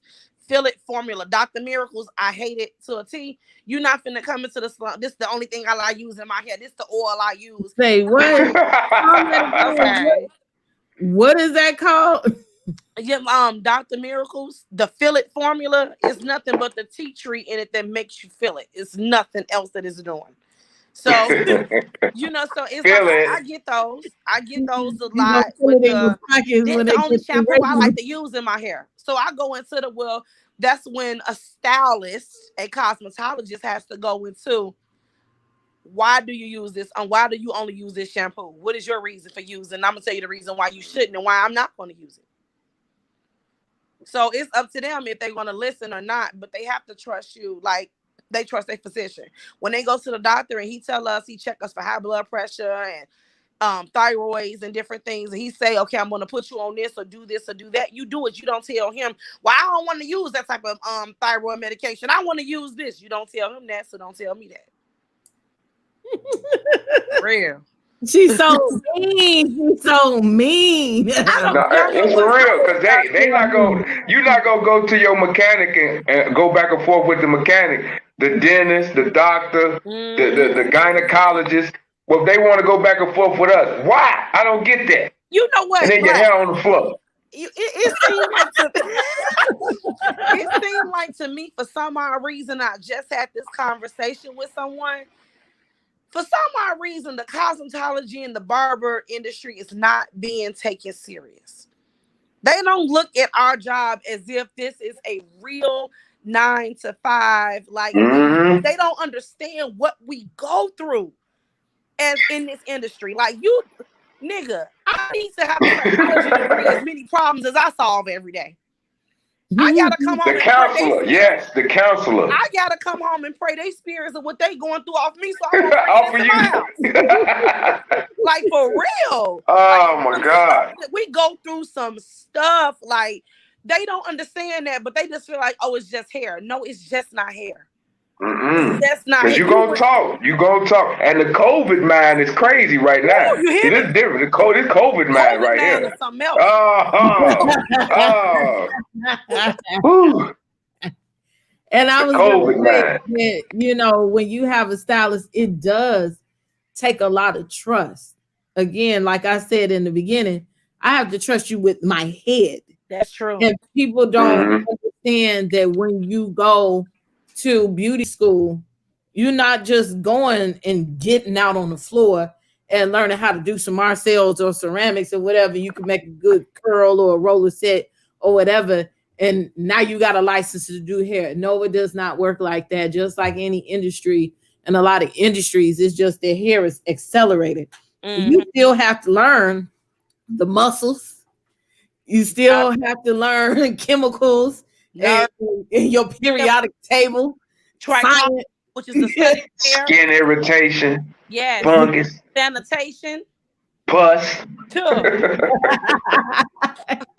fill it formula. Dr. Miracles, I hate it to a T. You're not finna come into the salon. This is the only thing I like using in my hair. This is the oil I use. Say what? Okay. What is that called? Yeah, Dr. Miracles, the fill it formula is nothing but the tea tree in it that makes you feel it. It's nothing else that it's doing. So, you know, so it's like I get those. I get those a lot. With the, this the only shampoo I like to use in my hair. So I go into the, well, that's when a stylist, a cosmetologist has to go into, why do you use this? And why do you only use this shampoo? What is your reason for using? And I'm going to tell you the reason why you shouldn't and why I'm not going to use it. So it's up to them if they're going to listen or not, but they have to trust you like they trust their physician. When they go to the doctor and he check us for high blood pressure and thyroids and different things, and he say, okay, I'm going to put you on this or do that. You do it. You don't tell him, well, I don't want to use that type of thyroid medication. I want to use this. You don't tell him that, so don't tell me that. Real. She's so mean. She's so mean. No, it's for real, because they not going. You're not gonna go to your mechanic and go back and forth with the mechanic, the dentist, the doctor, the gynecologist. Well, they want to go back and forth with us. Why? I don't get that. You know what? And then your hair on the floor. It seemed like to me, for some odd reason, I just had this conversation with someone. For some odd reason, the cosmetology and the barber industry is not being taken serious. They don't look at our job as if this is a real 9 to 5. Like, they don't understand what we go through as in this industry. Like, you, nigga, I need to have a psychology degree as many problems as I solve every day. I gotta come home. The counselor, yes, the counselor. I gotta come home and pray their spirits of what they going through off me, so I won't bring it into my house. Like, for real. Oh my God. We go through some stuff. Like, they don't understand that, but they just feel like, oh, it's just hair. No, it's just not hair. That's not. Because you gonna talk. And the COVID mind is crazy right now. It is different. This COVID mind right here. Is something else. And I was going to say, you know, when you have a stylist, it does take a lot of trust. Again, like I said in the beginning, I have to trust you with my head. That's true. And people don't understand that when you go to beauty school, you're not just going and getting out on the floor and learning how to do some marcels or ceramics or whatever. You can make a good curl or a roller set or whatever, and now you got a license to do hair. No, it does not work like that. Just like any industry, and a lot of industries, it's just their hair is accelerated. You still have to learn the muscles. You still have to learn chemicals. And your periodic table, which is the skin irritation, fungus, sanitation, pus,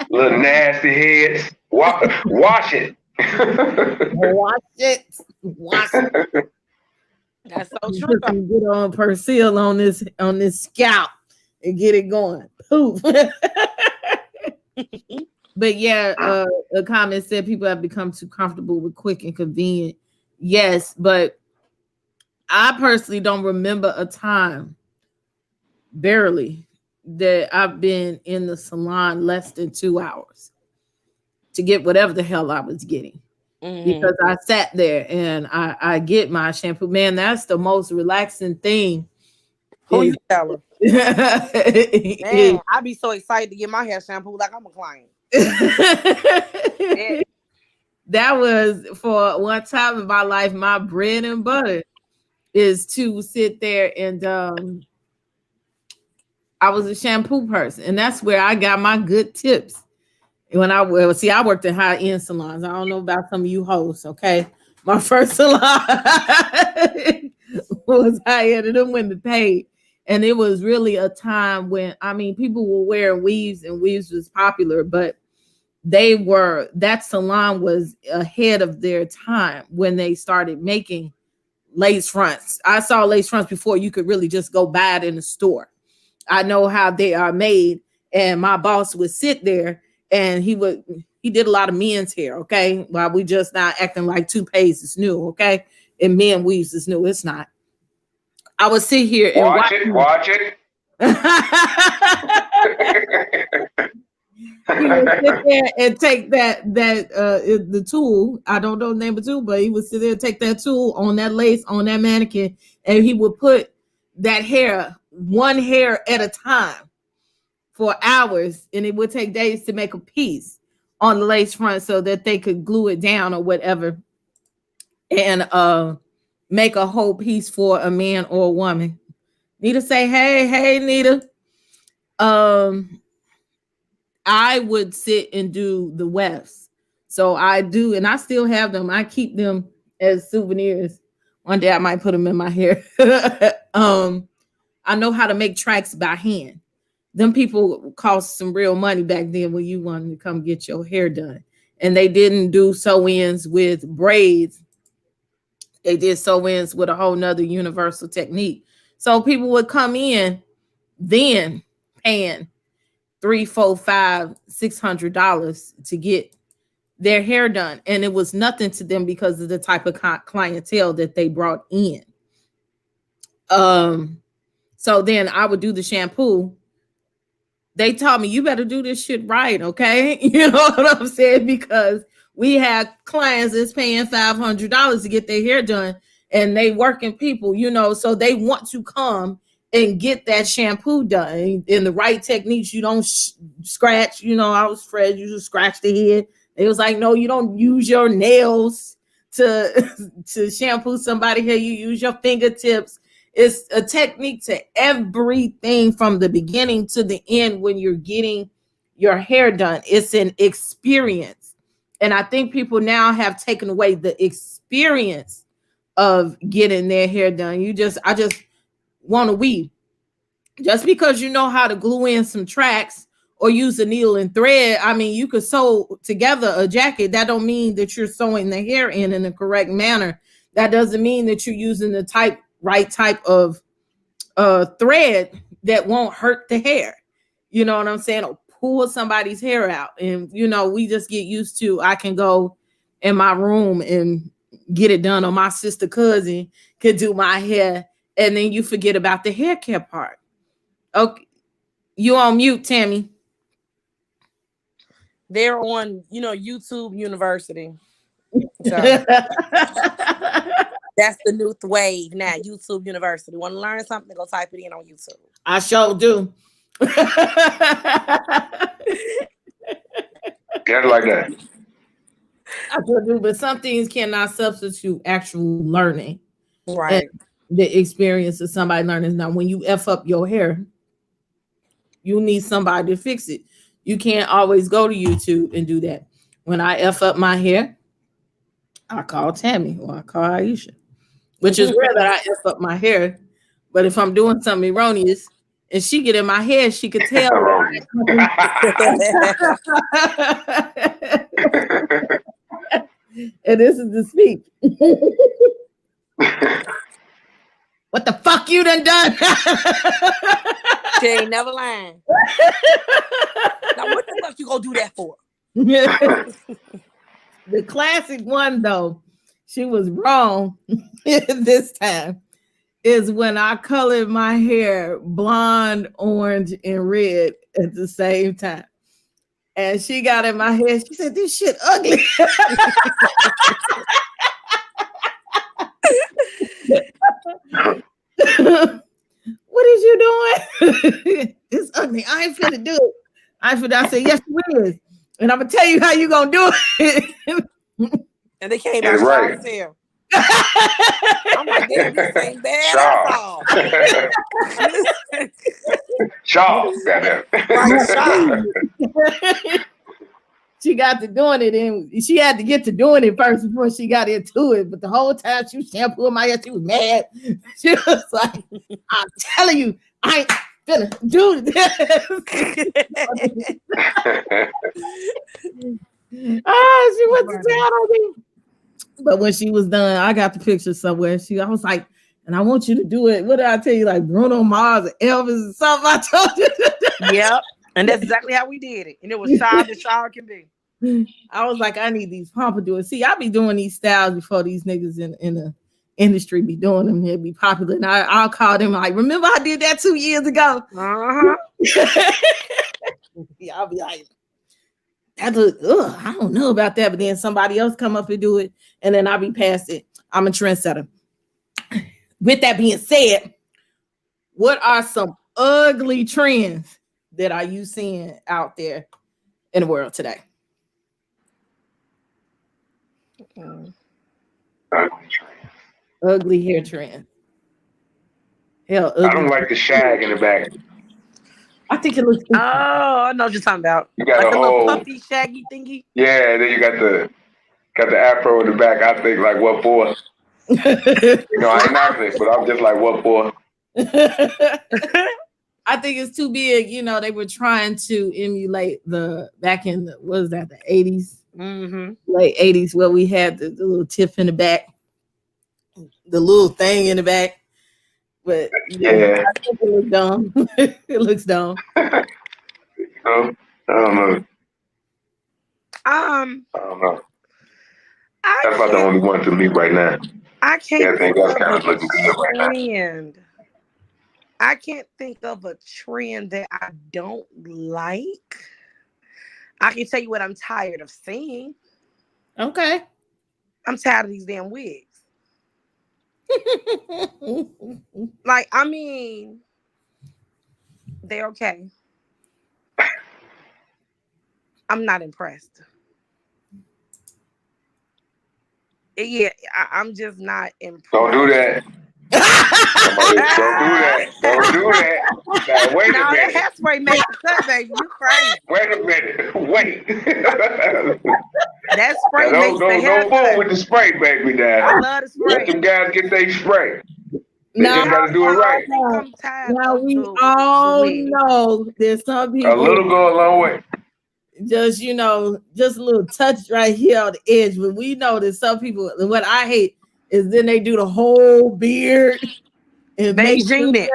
little nasty heads. Wash it. Wash it. That's so true. Get on Persil on this scalp and get it going. Poof. But yeah, a comment said people have become too comfortable with quick and convenient. Yes, but I personally don't remember a time, barely, that I've been in the salon less than 2 hours to get whatever the hell I was getting. Because I sat there and I get my shampoo. Man, that's the most relaxing thing. Who you tell her? Man, I be so excited to get my hair shampoo like I'm a client. That was, for one time in my life, my bread and butter is to sit there and I was a shampoo person, and that's where I got my good tips. When I worked in high-end salons. I don't know about some of you hosts, okay? My first salon was high-end, and then women paid. And it was really a time when, I mean, people were wearing weaves, and weaves was popular, but that salon was ahead of their time when they started making lace fronts. I saw lace fronts before you could really just go buy it in the store. I know how they are made, and my boss would sit there and he would He did a lot of men's hair, okay? While we just not acting like toothpaste is new, okay? And men weaves is new. It's not. I would sit here and watch it. He would sit there and take the tool. I don't know the name of the tool, but he would sit there and take that tool on that lace on that mannequin, and he would put that hair, one hair at a time, for hours, and it would take days to make a piece on the lace front so that they could glue it down or whatever, and make a whole piece for a man or a woman. Nita say, hey, Nita. I would sit and do the wefts. So I do, and I still have them. I keep them as souvenirs. One day I might put them in my hair. I know how to make tracks by hand. Them people cost some real money back then when you wanted to come get your hair done. And they didn't do sew-ins with braids. They did sew-ins with a whole nother universal technique. So people would come in then paying $300, $400, $500, $600 to get their hair done. And it was nothing to them because of the type of clientele that they brought in. So then I would do the shampoo. They told me, you better do this shit right, okay? You know what I'm saying? Because we had clients that's paying $500 to get their hair done, and they working people, you know, so they want to come and get that shampoo done in the right techniques. You don't scratch, you know, I was afraid you just scratch the head. It was like, no, you don't use your nails to shampoo somebody hair. You use your fingertips. It's a technique to everything from the beginning to the end when you're getting your hair done. It's an experience. And I think people now have taken away the experience of getting their hair done. I just want to weave. Just because you know how to glue in some tracks or use a needle and thread, I mean, you could sew together a jacket. That don't mean that you're sewing the hair in the correct manner. That doesn't mean that you're using the right type of thread that won't hurt the hair. You know what I'm saying? Or pull somebody's hair out. And, you know, we just get used to, I can go in my room and get it done, or my sister cousin could do my hair. And then you forget about the hair care part. Okay. You on mute, Tammie. They're on, YouTube University. So that's the new wave now. YouTube University. Want to learn something? Go type it in on YouTube. I sure do. Get it like that. I sure do, but some things cannot substitute actual learning. Right. And the experience of somebody learning. Now, when you F up your hair, you need somebody to fix it. You can't always go to YouTube and do that. When I F up my hair, I call Tammie or I call Aisha, which is rare that I F up my hair. But if I'm doing something erroneous and she get in my hair, she could tell. And this is the speak. What the fuck you done? She ain't never lying. Now what the fuck you gonna do that for? The classic one though, she was wrong this time, is when I colored my hair blonde, orange, and red at the same time. And she got in my hair, she said, this shit ugly. What is you doing? It's ugly. I ain't finna do it. I said, yes, it is. And I'm gonna tell you how you gonna do it. And they came out right. I'm like, this ain't bad at all. Shaw. She got to doing it, and she had to get to doing it first before she got into it. But the whole time she was shampooing my hair, she was mad. She was like, I'm telling you, I ain't gonna do this. She went to town on me. But when she was done, I got the picture somewhere. I was like, and I want you to do it. What did I tell you? Like Bruno Mars and Elvis and something I told you. Yep. And that's exactly how we did it. And it was shy as shy can be. I was like, I need these pompadours. See, I be doing these styles before these niggas in the industry be doing them. It'd be popular. And I'll call them like, remember I did that 2 years ago? Uh-huh. Yeah, I'll be like, that look, I don't know about that. But then somebody else come up and do it. And then I'll be past it. I'm a trendsetter. With that being said, what are some ugly trends that are you seeing out there in the world today? Ugly hair trend. Hell, ugly. I don't like the shag in the back. I think it looks. Oh, I know what you're talking about. You got like a little whole puffy, shaggy thingy. Yeah, then you got the afro in the back. I think like what for? I ain't knocking it, but I'm just like what for? I think it's too big. They were trying to emulate the back in the what was that, the 80s, late 80s, where we had the little tip in the back, the little thing in the back. But yeah, I think it looks dumb. It looks dumb. I don't know. I don't know. That's about the only one to me right now. I can't think that's kind of looking good right now. trend. I can't think of a trend that I don't like. I can tell you what I'm tired of seeing. Okay. I'm tired of these damn wigs. Like, I mean, they're okay. I'm not impressed. Yeah, I'm just not impressed. Don't do that. Don't do that. Now, wait a minute. That hairspray makes the cut, baby. You crazy. Wait a minute. Wait. That spray makes the hair Don't cut. fool with the spray, baby. Now. I love the spray. Let them guys get their spray. They Now, just got to do it right. I'm tired now of we the all wig. know there's some people. A little go a long way. Just just a little touch right here on the edge, but we know that some people. What I hate is then they do the whole beard and Beijing it.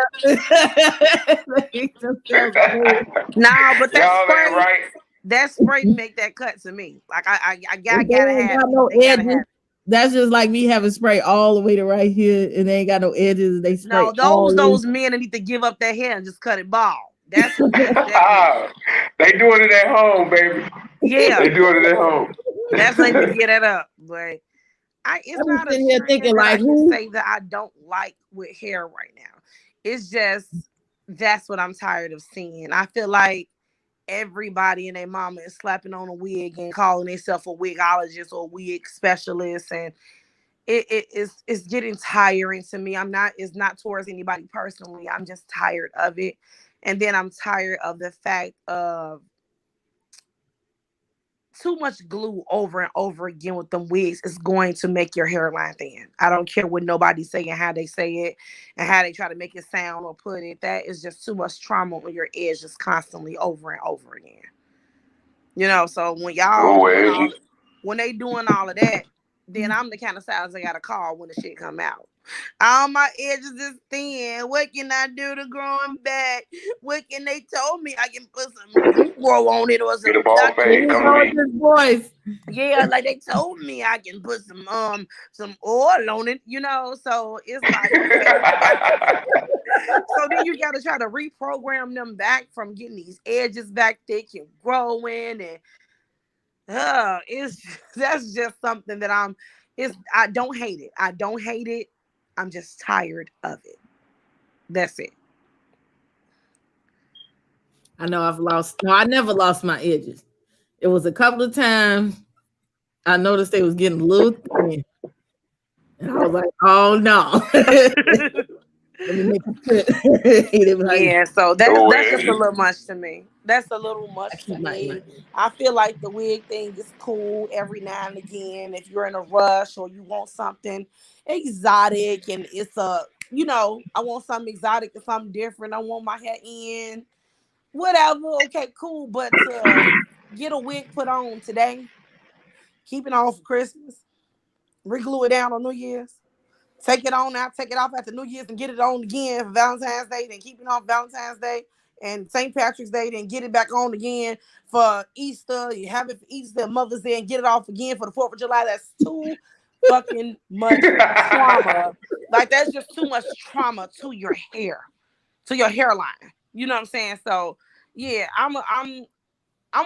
Nah, but that spray, right? That spray make that cut to me. Like I gotta have it. No edges. That's just like me having spray all the way to right here, and they ain't got no edges. They spray. No, those men that need to give up their hair and just cut it bald. That's they doing it at home, baby. Yeah, they doing it at home. That's like to get it up, but it's not a here thinking like I can say that I don't like with hair right now. It's just that's what I'm tired of seeing. I feel like everybody and their mama is slapping on a wig and calling themselves a wigologist or wig specialist, and it's getting tiring to me. It's not towards anybody personally. I'm just tired of it. And then I'm tired of the fact of too much glue over and over again with them wigs is going to make your hairline thin. I don't care what nobody's saying, how they say it, and how they try to make it sound or put it. That is just too much trauma on your edge, just constantly over and over again. So when when they doing all of that, then I'm the kind of size I gotta call when the shit come out. All my edges is thin. What can I do to grow them back? What can they told me I can put some grow on it or some voice? Yeah, like they told me I can put some oil on it, So it's like okay. So then you gotta try to reprogram them back from getting these edges back thick and growing, and that's just something that I don't hate it. I don't hate it. I'm just tired of it. That's it. I know I never lost my edges. It was a couple of times I noticed they was getting a little thin. And I was like, oh no. Let me make it like, yeah, so that's just a little much to me. That's a little much to me. I feel like the wig thing is cool every now and again. If you're in a rush or you want something exotic and it's I want something exotic and something different. I want my hair in. Whatever. Okay, cool. But to get a wig put on today, keep it on for Christmas, re-glue it down on New Year's, take it on now, take it off after New Year's and get it on again for Valentine's Day, then keep it on Valentine's Day. and St. Patrick's Day, then get it back on again for Easter. You have it for Easter, Mother's Day, and get it off again for the 4th of July. That's too fucking much trauma. Like, that's just too much trauma to your hair, to your hairline. You know what I'm saying? So yeah, I'm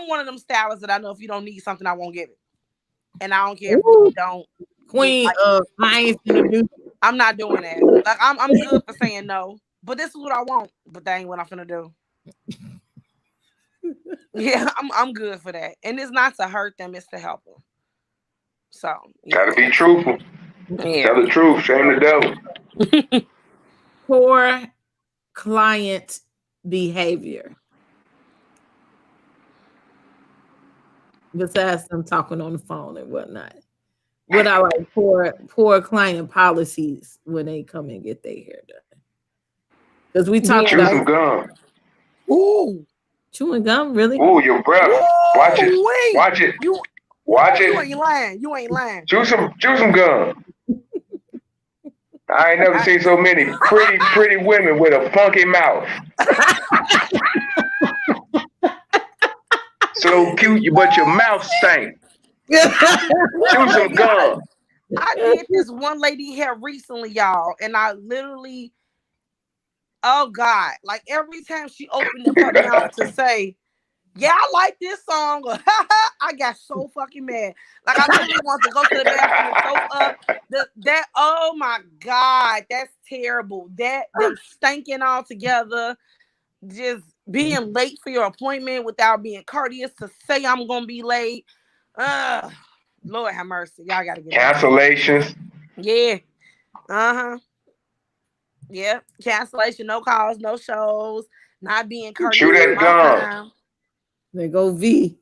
one of them stylists that I know if you don't need something, I won't get it. And I don't care if you don't. Queen like, I ain't gonna do. I'm not doing that. Like, I'm good for saying no, but this is what I want. But that ain't what I'm finna do. Yeah, I'm good for that. And it's not to hurt them, it's to help them. So yeah. Gotta be truthful. Yeah. Tell the truth, shame the devil. Poor client behavior. Besides them talking on the phone and whatnot. What I like, poor client policies when they come and get their hair done. Because we talked Chew some gum. Ooh. Chewing gum, really? Ooh, your breath. Watch it. Wait. Watch it. Watch it. You ain't lying. Chew some gum. I ain't never seen so many pretty women with a funky mouth. So cute, but your mouth stank. Chew some gum. I did this one lady hair recently, y'all, and I literally, oh God, like every time she opened up her mouth to say, yeah, I like this song, or I got so fucking mad. Like, I literally want to go to the bathroom and soak up. Oh my God, that's terrible. Them stinking all together, just being late for your appointment without being courteous to say I'm gonna be late. Lord have mercy. Y'all gotta get cancellations. Yeah. Yeah. Cancellation, no calls, no shows, not being courteous. Chew that gum. There go V.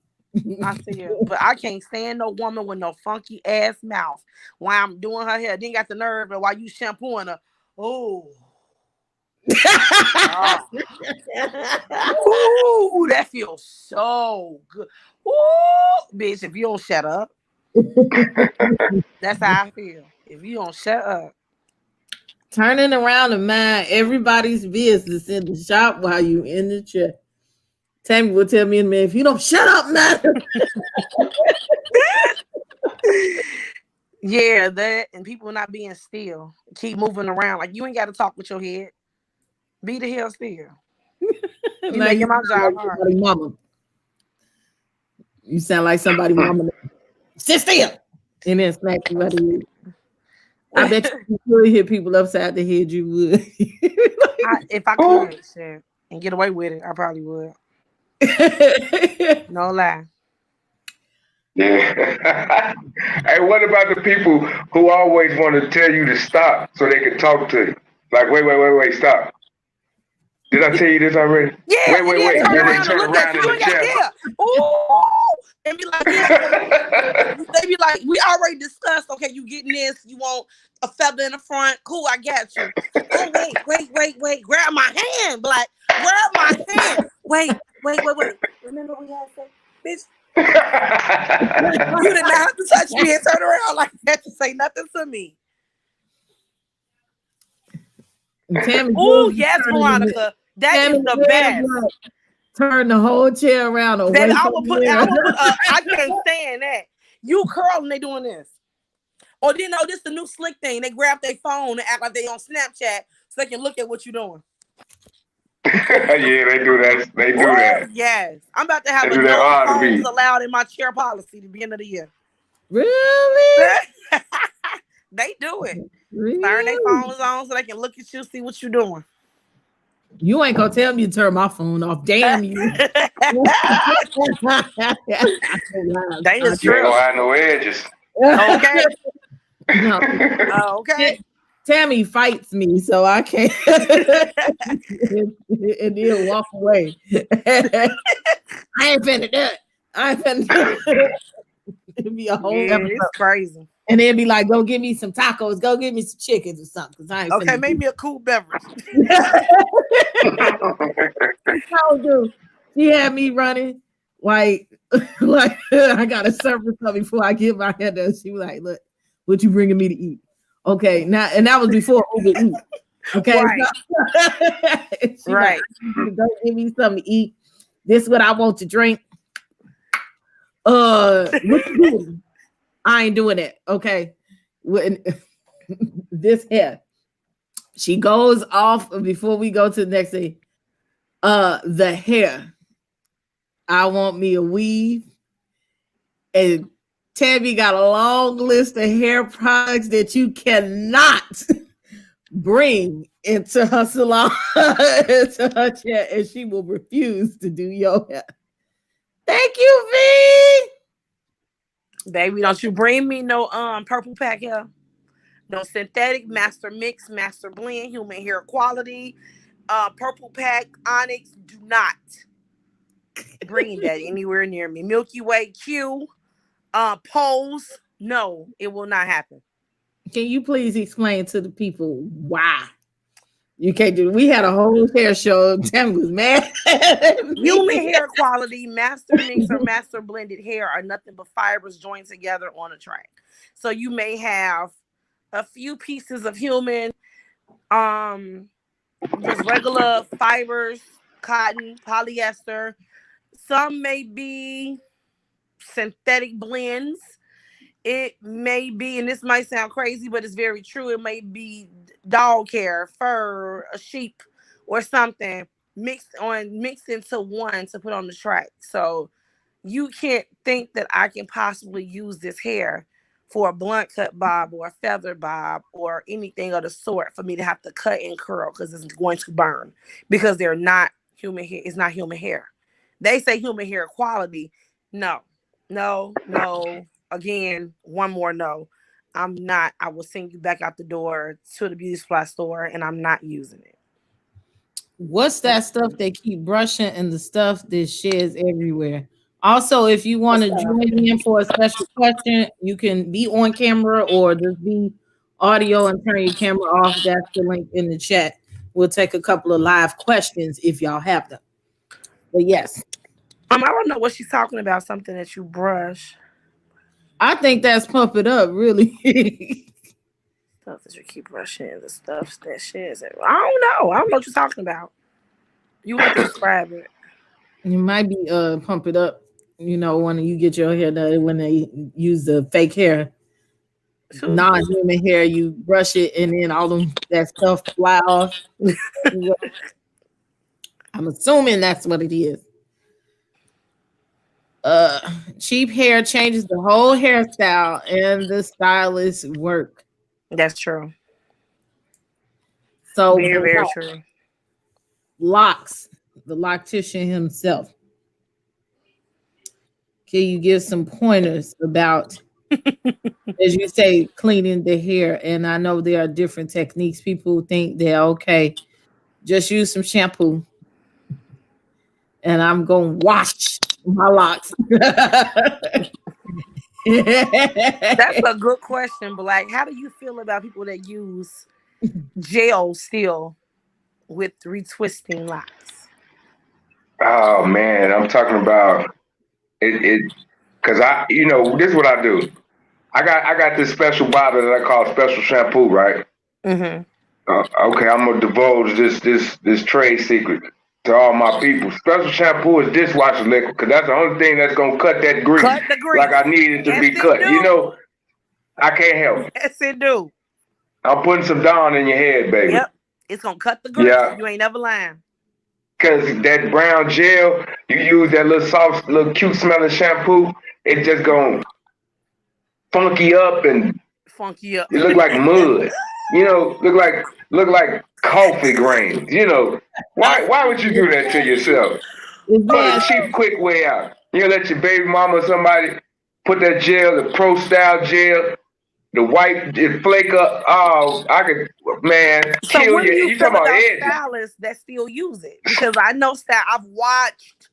I see it. But I can't stand no woman with no funky ass mouth while I'm doing her hair. Then got the nerve, and while you shampooing her, oh. Ooh, that feels so good. Ooh, bitch, if you don't shut up. That's how I feel. If you don't shut up. Turning around and mind everybody's business in the shop while you in the chair. Tammie will tell me in a minute, if you don't shut up, man. Yeah, that and people not being still. Keep moving around. Like, you ain't got to talk with your head. Be the hell still. You making my job hard. Mama. You sound like somebody mama. Sit still. And then smack you by the head. I bet you really hit people upside the head, you would. If I could, shit, and get away with it, I probably would. No lie. Yeah. Hey, what about the people who always want to tell you to stop so they can talk to you? Like, wait, stop. Did I tell you this already? Yeah. Wait. Then they turn around in the chair. Ooh. And be like, yeah. They be like, we already discussed. Okay, you getting this? You want a feather in the front? Cool, I got you. Oh, wait. Grab my hand, Black. Grab my hand. Wait. Remember we had said, bitch. You did not have to touch me and turn around like that to say nothing to me. Oh yes, Veronica. That is the best. Turn the whole chair around. Then I will put. I can't stand that. You curling, they doing this. Or then this is the new slick thing. They grab their phone and act like they on Snapchat so they can look at what you're doing. Yeah, they do that. They do that. Yes, I'm about to have a no phones allowed in my chair policy at the end of the year. Really? They do it. Really? Turn their phones on so they can look at you, see what you're doing. You ain't gonna tell me to turn my phone off. Damn you. They is true. You ain't gonna have no edges. Okay. No. Okay. Tammie fights me, so I can't. And then walk away. I ain't finna do it. It'd be a whole episode. It's crazy. And they'd be like, go get me some tacos, go get me some chickens or something. I ain't okay, make me a cool beverage. She had me running like I gotta serve her something before I get my hair done. She was like, look, what you bringing me to eat? Okay, now and that was before Uber Eats. Okay. Right. She Right. like, go give me something to eat. This is what I want to drink. What you doing? I ain't doing it. Okay. When this hair, she goes off before we go to the next thing. The hair. I want me a weave. And Tammie got a long list of hair products that you cannot bring into her salon, into her chair, and she will refuse to do your hair. Thank you, V. Baby, don't you bring me no purple pack hair. No synthetic, master mix, master blend, human hair quality, purple pack, onyx. Do not bring that anywhere near me. Milky Way Q, Pose. No, it will not happen. Can you please explain to the people why you can't do it? We had a whole hair show. Tammie was mad. Human hair quality, master mix or master blended hair are nothing but fibers joined together on a track. So you may have a few pieces of human, just regular fibers, cotton, polyester. Some may be synthetic blends. It may be, and this might sound crazy, but it's very true. It may be dog hair, fur, a sheep, or something mixed into one to put on the track. So you can't think that I can possibly use this hair for a blunt cut bob or a feather bob or anything of the sort for me to have to cut and curl because it's going to burn because they're not human hair. It's not human hair. They say human hair quality. No. Again, one more no. I'm not. I will send you back out the door to the beauty supply store and I'm not using it. What's that stuff they keep brushing and the stuff that sheds everywhere? Also, if you want to join in for a special question, you can be on camera or just be audio and turn your camera off. That's the link in the chat. We'll take a couple of live questions if y'all have them. But yes. I don't know what she's talking about, something that you brush. I think that's pump it up, really. Stuff that you keep brushing, the stuff that sheds it. I don't know what you're talking about. You have to describe it. You might be pump it up, when you get your hair done, when they use the fake hair, non-human hair, you brush it and then all that stuff fly off. I'm assuming that's what it is. Cheap hair changes the whole hairstyle and the stylist work. That's true. So very, very true. Locks, the loctician himself. Can you give some pointers about, as you say, cleaning the hair? And I know there are different techniques. People think they're okay. Just use some shampoo. And I'm going to wash my locks. That's a good question, Black. How do you feel about people that use gel still with retwisting locks? Oh man, I'm talking about it because this is what I do. I got this special bottle that I call special shampoo, right? Mm-hmm. Okay, I'm gonna divulge this trade secret to all my people. Special shampoo is dishwasher liquid because that's the only thing that's gonna cut that grease, like I need it to be cut. Do. I can't help it. Yes, it do. I'm putting some Dawn in your head, baby. Yep, it's gonna cut the grease. Yeah. You ain't never lying. Because that brown gel, you use that little soft, little cute smelling shampoo, it just gonna funky up. You look like mud. Look like coffee grains. Why would you do that to yourself? But a cheap, quick way out. Let your baby mama or somebody put that gel, the Pro Style gel, the white flake up. Oh, I could, man, so kill what do you. You talking about stylists that still use it? Because I know I've watched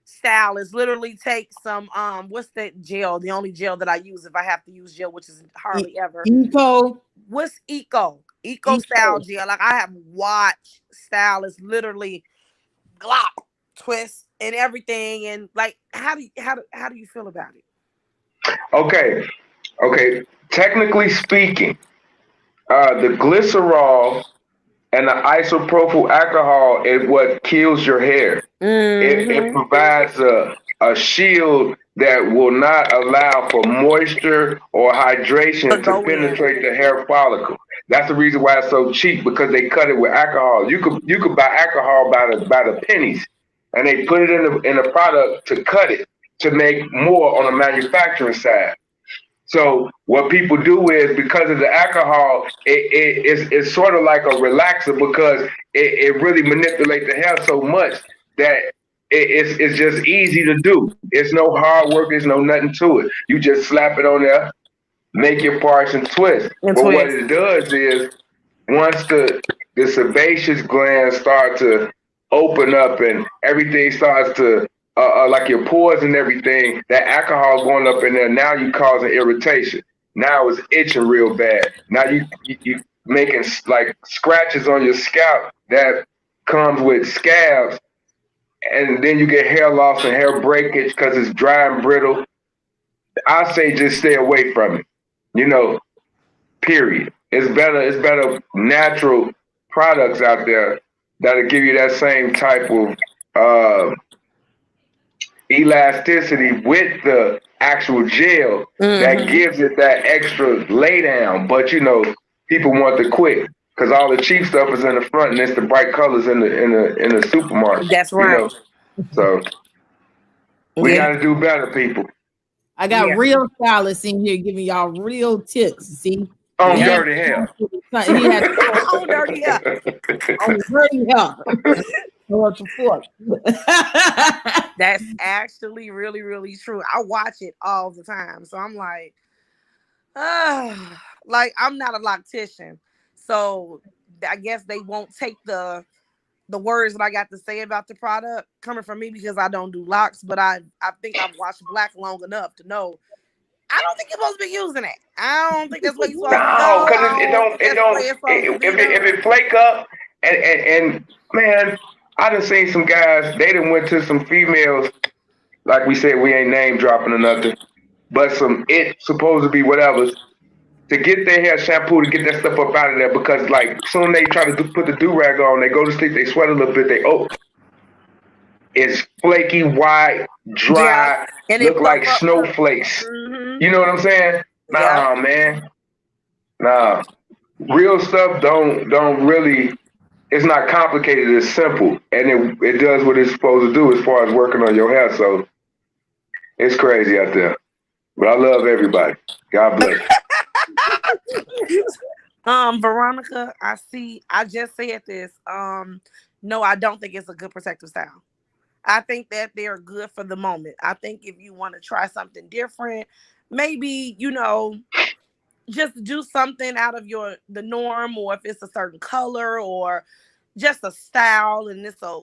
stylists literally take some what's that gel? The only gel that I use if I have to use gel, which is hardly ever. What's Eco style gel? Like I have watched stylists literally glop, twist, and everything. And like, how do you feel about it? Okay. Technically speaking, the glycerol And the isopropyl alcohol is what kills your hair. It provides a shield that will not allow for moisture or hydration to penetrate the hair follicle. That's the reason why it's so cheap, because they cut it with alcohol. You could buy alcohol by the pennies, and they put it in the product to cut it to make more on the manufacturing side. So what people do is, because of the alcohol, it's sort of like a relaxer, because it really manipulates the hair so much that it's just easy to do. It's no hard work. There's no nothing to it. You just slap it on there, make your parts, and twist. But what it does is, once the sebaceous glands start to open up and everything starts to like your pores and everything, that alcohol going up in there, now you causing irritation. Now it's itching real bad. Now you making like scratches on your scalp that comes with scabs, and then you get hair loss and hair breakage because it's dry and brittle. I say just stay away from it. You know, period. It's better natural products out there that'll give you that same type of elasticity with the actual gel that gives it that extra lay down. But you know, people want the quick, because all the cheap stuff is in the front and it's the bright colors in the supermarket. That's right. You know? So we got to do better, people. I got real stylists in here giving y'all real tips. See, on dirty hair. He had on dirty hair. On dirty hair. That's actually really, really true. I watch it all the time, so I'm like I'm not a loctician, so I guess they won't take the words that I got to say about the product coming from me, because I don't do locks. But I think I've watched Black long enough to know I don't think you're supposed to be using it. I don't think that's what you're supposed to do. No, because if it flake up and man, I done seen some guys, they done went to some females, like we said, we ain't name dropping or nothing, but it's supposed to be whatever, to get their hair shampooed, to get that stuff up out of there, because like soon they try to put the do-rag on, they go to sleep, they sweat a little bit, it's flaky, white, dry, look like snowflakes. You know what I'm saying? Nah, man. Nah. Real stuff don't really, it's not complicated, it's simple. And it does what it's supposed to do as far as working on your hair. So it's crazy out there. But I love everybody. God bless. Veronica, I just said this. No, I don't think it's a good protective style. I think that they're good for the moment. I think if you want to try something different, maybe, just do something out of the norm, or if it's a certain color or just a style, and it's I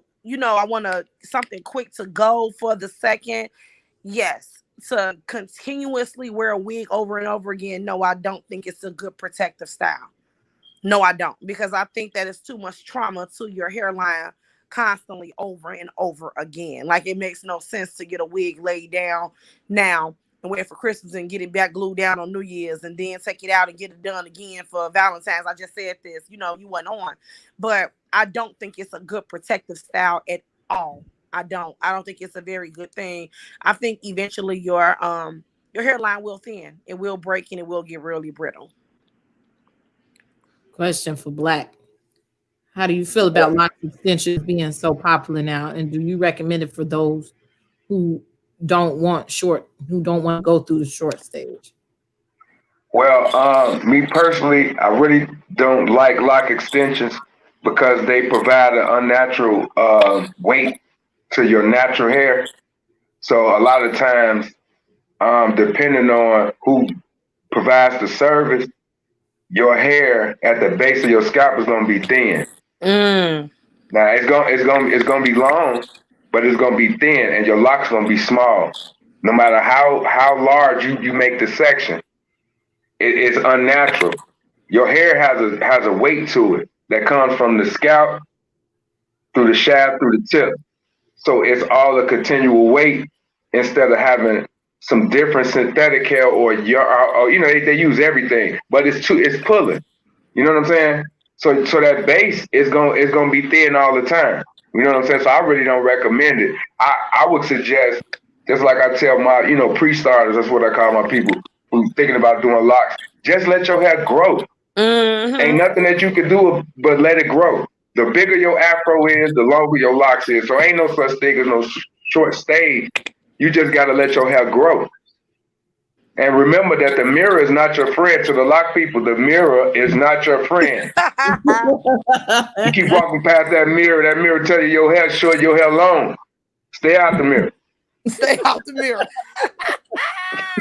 want something quick to go for the second. Yes. To continuously wear a wig over and over again, no, I don't think it's a good protective style. No, I don't, because I think that it's too much trauma to your hairline constantly over and over again. Like, it makes no sense to get a wig laid down now and wait for Christmas and get it back glued down on New Year's, and then take it out and get it done again for Valentine's. I just said this, you wasn't on, but I don't think it's a good protective style at all. I don't think it's a very good thing. I think eventually your hairline will thin, it will break, and it will get really brittle. Question for Black. How do you feel about lock extensions being so popular now? And do you recommend it for those who don't want to go through the short stage? Well, me personally, I really don't like lock extensions, because they provide an unnatural weight to your natural hair. So a lot of times, depending on who provides the service, your hair at the base of your scalp is going to be thin. Now it's going to be long, but it's going to be thin, and your lock's going to be small. No matter how large you make the section, it's unnatural. Your hair has a weight to it that comes from the scalp through the shaft through the tip. So it's all a continual weight, instead of having some different synthetic hair or they use everything, but it's pulling. You know what I'm saying? So that base is gonna be thin all the time. You know what I'm saying? So I really don't recommend it. I would suggest, just like I tell my, pre-starters, that's what I call my people who thinking about doing locks, just let your hair grow. Ain't nothing that you can do but let it grow. The bigger your afro is, the longer your locks is. So ain't no such thing as no short stage. You just gotta let your hair grow. And remember that the mirror is not your friend. To the lock people, the mirror is not your friend. You keep walking past that mirror tell you your hair short, your hair long. Stay out the mirror. Stay out the mirror.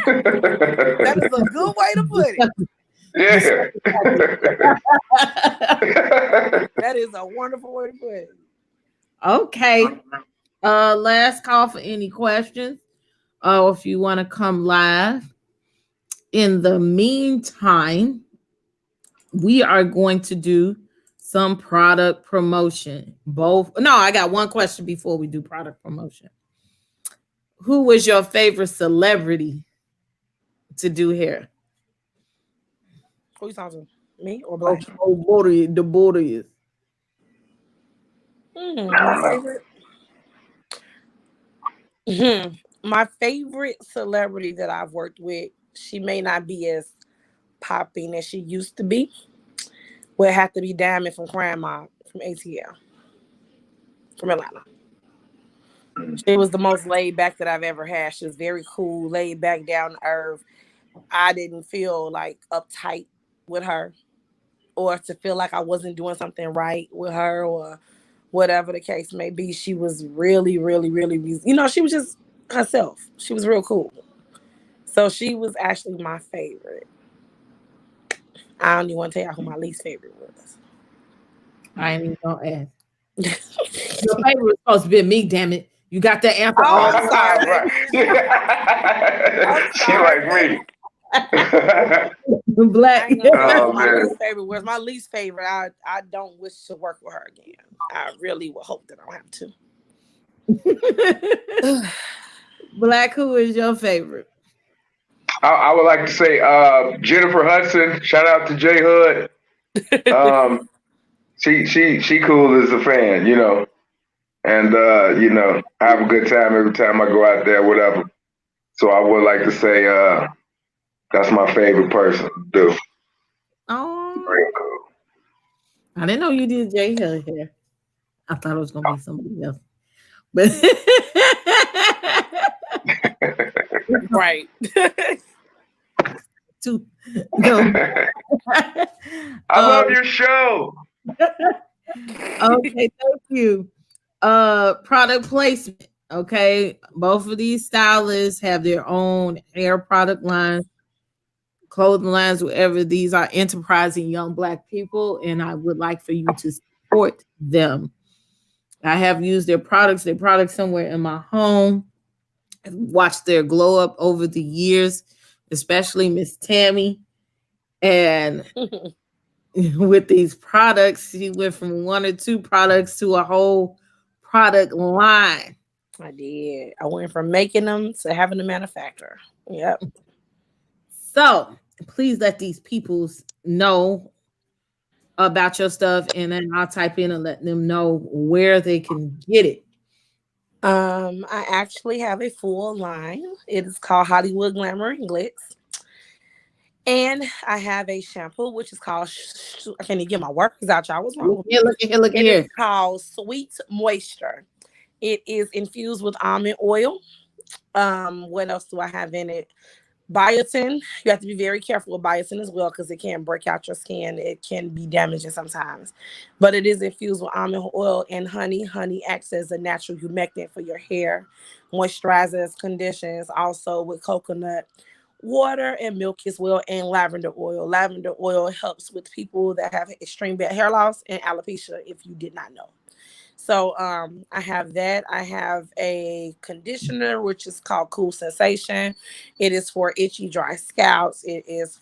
That is a good way to put it. Yeah. That is a wonderful way to put it. Okay. Last call for any questions. If you want to come live. In the meantime, we are going to do some product promotion. I got one question before we do product promotion. Who was your favorite celebrity to do hair? Who you talking to? Me or Black? The border is. My favorite. My favorite celebrity that I've worked with, she may not be as popping as she used to be, would have to be Diamond from Crime Mob from ATL, from Atlanta. She was the most laid back that I've ever had. She was very cool, laid back, down to earth. I didn't feel like uptight with her or to feel like I wasn't doing something right with her or whatever the case may be. She was really, really, really, she was just herself. She was real cool. So she was actually my favorite. I don't even want to tell you who my least favorite was. I ain't even gonna ask. Your favorite was supposed to be me, damn it. You got that answer. I'm sorry. She like me. Black. My least favorite. I don't wish to work with her again. I really would hope that I don't have to. Black, who is your favorite? I would like to say Jennifer Hudson. Shout out to J Hood. She cool as a fan, and I have a good time every time I go out there, whatever. So I would like to say that's my favorite person to do. Oh, real cool. I didn't know you did J Hood here. I thought it was gonna be somebody else, but right. No. I love your show. Okay, thank you. Product placement. Okay, both of these stylists have their own hair product lines, clothing lines, wherever. These are enterprising young Black people, and I would like for you to support them. I have used their products somewhere in my home. I've watched their glow up over the years, especially Miss Tammie. And with these products, she went from 1 or 2 products to a whole product line. I did. I went from making them to having to manufacture. Yep. So please let these people know about your stuff, and then I'll type in and let them know where they can get it. I actually have a full line. It is called Hollywood Glamour and Glitz. And I have a shampoo, which is called, I can't even get my words out, y'all. What's wrong? Look here. It's called Sweet Moisture. It is infused with almond oil. What else do I have in it? Biotin. You have to be very careful with biotin as well because it can break out your skin. It can be damaging sometimes. But it is infused with almond oil and honey. Honey acts as a natural humectant for your hair, moisturizes conditions, also with coconut water and milk as well, and lavender oil. Lavender oil helps with people that have extreme bad hair loss and alopecia, if you did not know. So I have that. I have a conditioner, which is called Cool Sensation. It is for itchy, dry scalps. It's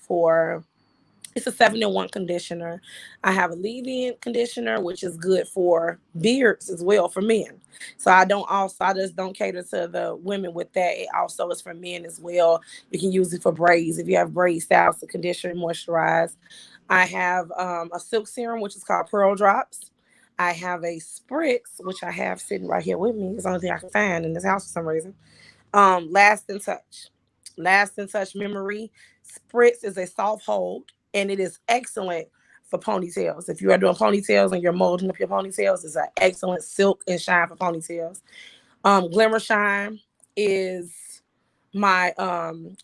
It's a 7-in-1 conditioner. I have a leave-in conditioner, which is good for beards as well for men. So I just don't cater to the women with that. It also is for men as well. You can use it for braids if you have braid styles to condition and moisturize. I have a silk serum, which is called Pearl Drops. I have a spritz, which I have sitting right here with me. It's the only thing I can find in this house for some reason. Last in Touch. Last in Touch Memory. Spritz is a soft hold, and it is excellent for ponytails. If you are doing ponytails and you're molding up your ponytails, it's an excellent silk and shine for ponytails. Glimmer Shine is my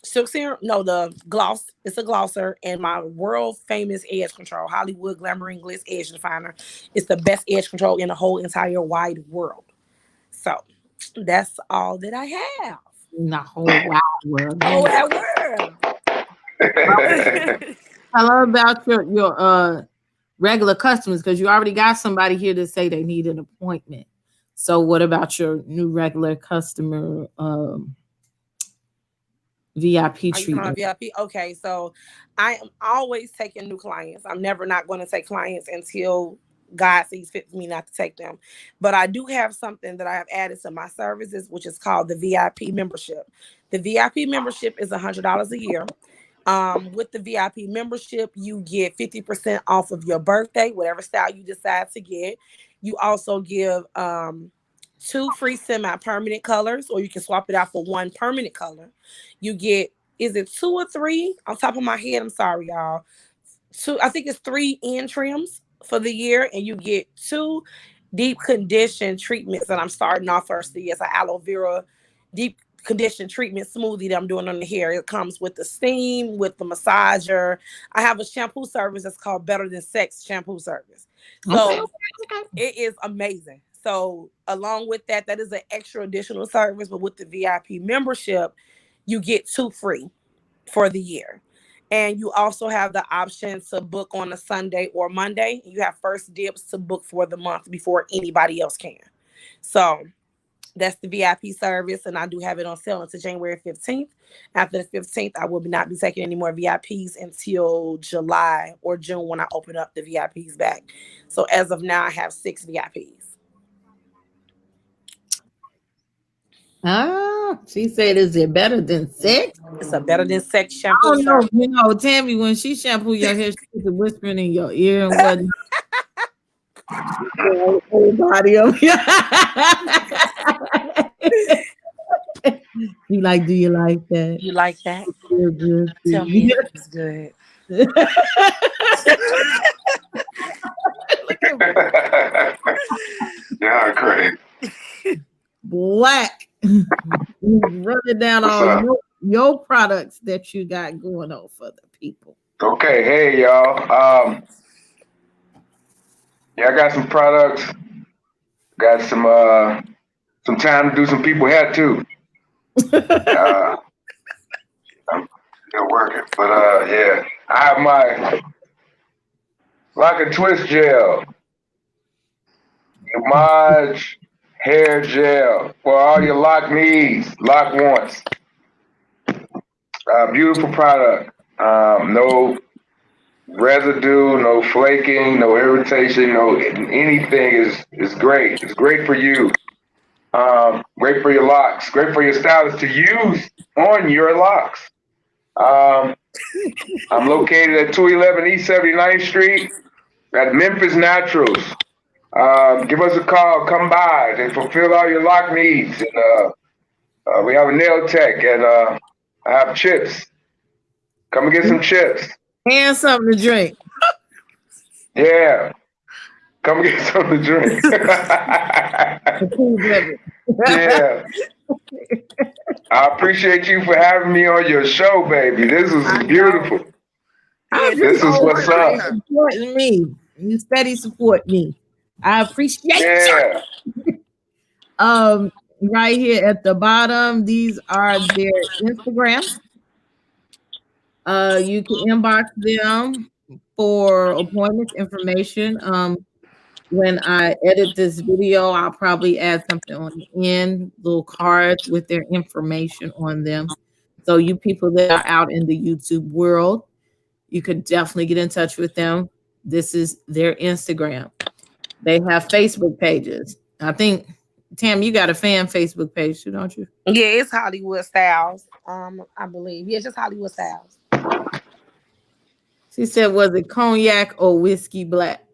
silk serum. No, the gloss. It's a glosser, and my world famous edge control, Hollywood Glamourous Gliss Edge Definer. It's the best edge control in the whole entire wide world. So that's all that I have. In the whole wide world. Oh, that world. Tell her about your regular customers, because you already got somebody here to say they need an appointment. So what about your new regular customer VIP treatment? VIP? Okay, so I am always taking new clients. I'm never not going to take clients until God sees fit for me not to take them. But I do have something that I have added to my services, which is called the VIP membership. The VIP membership is $100 a year. With the VIP membership, you get 50% off of your birthday, whatever style you decide to get. You also give 2 free semi-permanent colors, or you can swap it out for 1 permanent color. You get, is it 2 or 3? On top of my head, I'm sorry, y'all. 2, I think it's 3 end trims for the year, and you get 2 deep condition treatments that I'm starting off first. It's an aloe vera deep condition treatment smoothie that I'm doing on the hair. It comes with the steam, with the massager. I have a shampoo service that's called Better Than Sex shampoo service. So it is amazing. So along with that, that is an extra additional service. But with the VIP membership, you get 2 free for the year. And you also have the option to book on a Sunday or Monday. You have first dibs to book for the month before anybody else can. So that's the VIP service, and I do have it on sale until January 15th. After the 15th, I will not be taking any more VIPs until July or June when I open up the VIPs back. So as of now, I have 6 VIPs. She said, "Is it better than sex?" It's a Better Than Sex I shampoo don't know. service. You know, Tammie, when she shampoo your hair, she was whispering in your ear and whatnot. Everybody up here. You like? Do you like that? You like that? Feel good. Tell me it was good. Look at Yeah, great. Black. Running down all your products that you got going on for the people. Okay, hey y'all. Yeah, I got some products. Got some time to do some people hair too. I'm still working, but yeah, I have my Lock and Twist gel, Homage hair gel for all your lock needs, lock wants. Beautiful product. No residue, no flaking, no irritation, no anything is great. It's great for you. Great for your locks. Great for your stylist to use on your locks. I'm located at 211 East 79th Street at Memfis Naturals. Give us a call. Come by and fulfill all your lock needs. And we have a nail tech, and I have chips. Come and get some chips. And something to drink. Yeah. Come and get something to drink. Yeah. I appreciate you for having me on your show, baby. This is beautiful. This is what's up. Supporting me. You steady support me. I appreciate you. Right here at the bottom, these are their Instagrams. You can inbox them for appointments information. When I edit this video, I'll probably add something on the end, little cards with their information on them. So you people that are out in the YouTube world, you could definitely get in touch with them. This is their Instagram. They have Facebook pages. I think, Tam, you got a fan Facebook page too, don't you? Yeah, it's Hollywoodstylz. I believe. Yeah, it's just Hollywoodstylz. She said, was it cognac or whiskey black?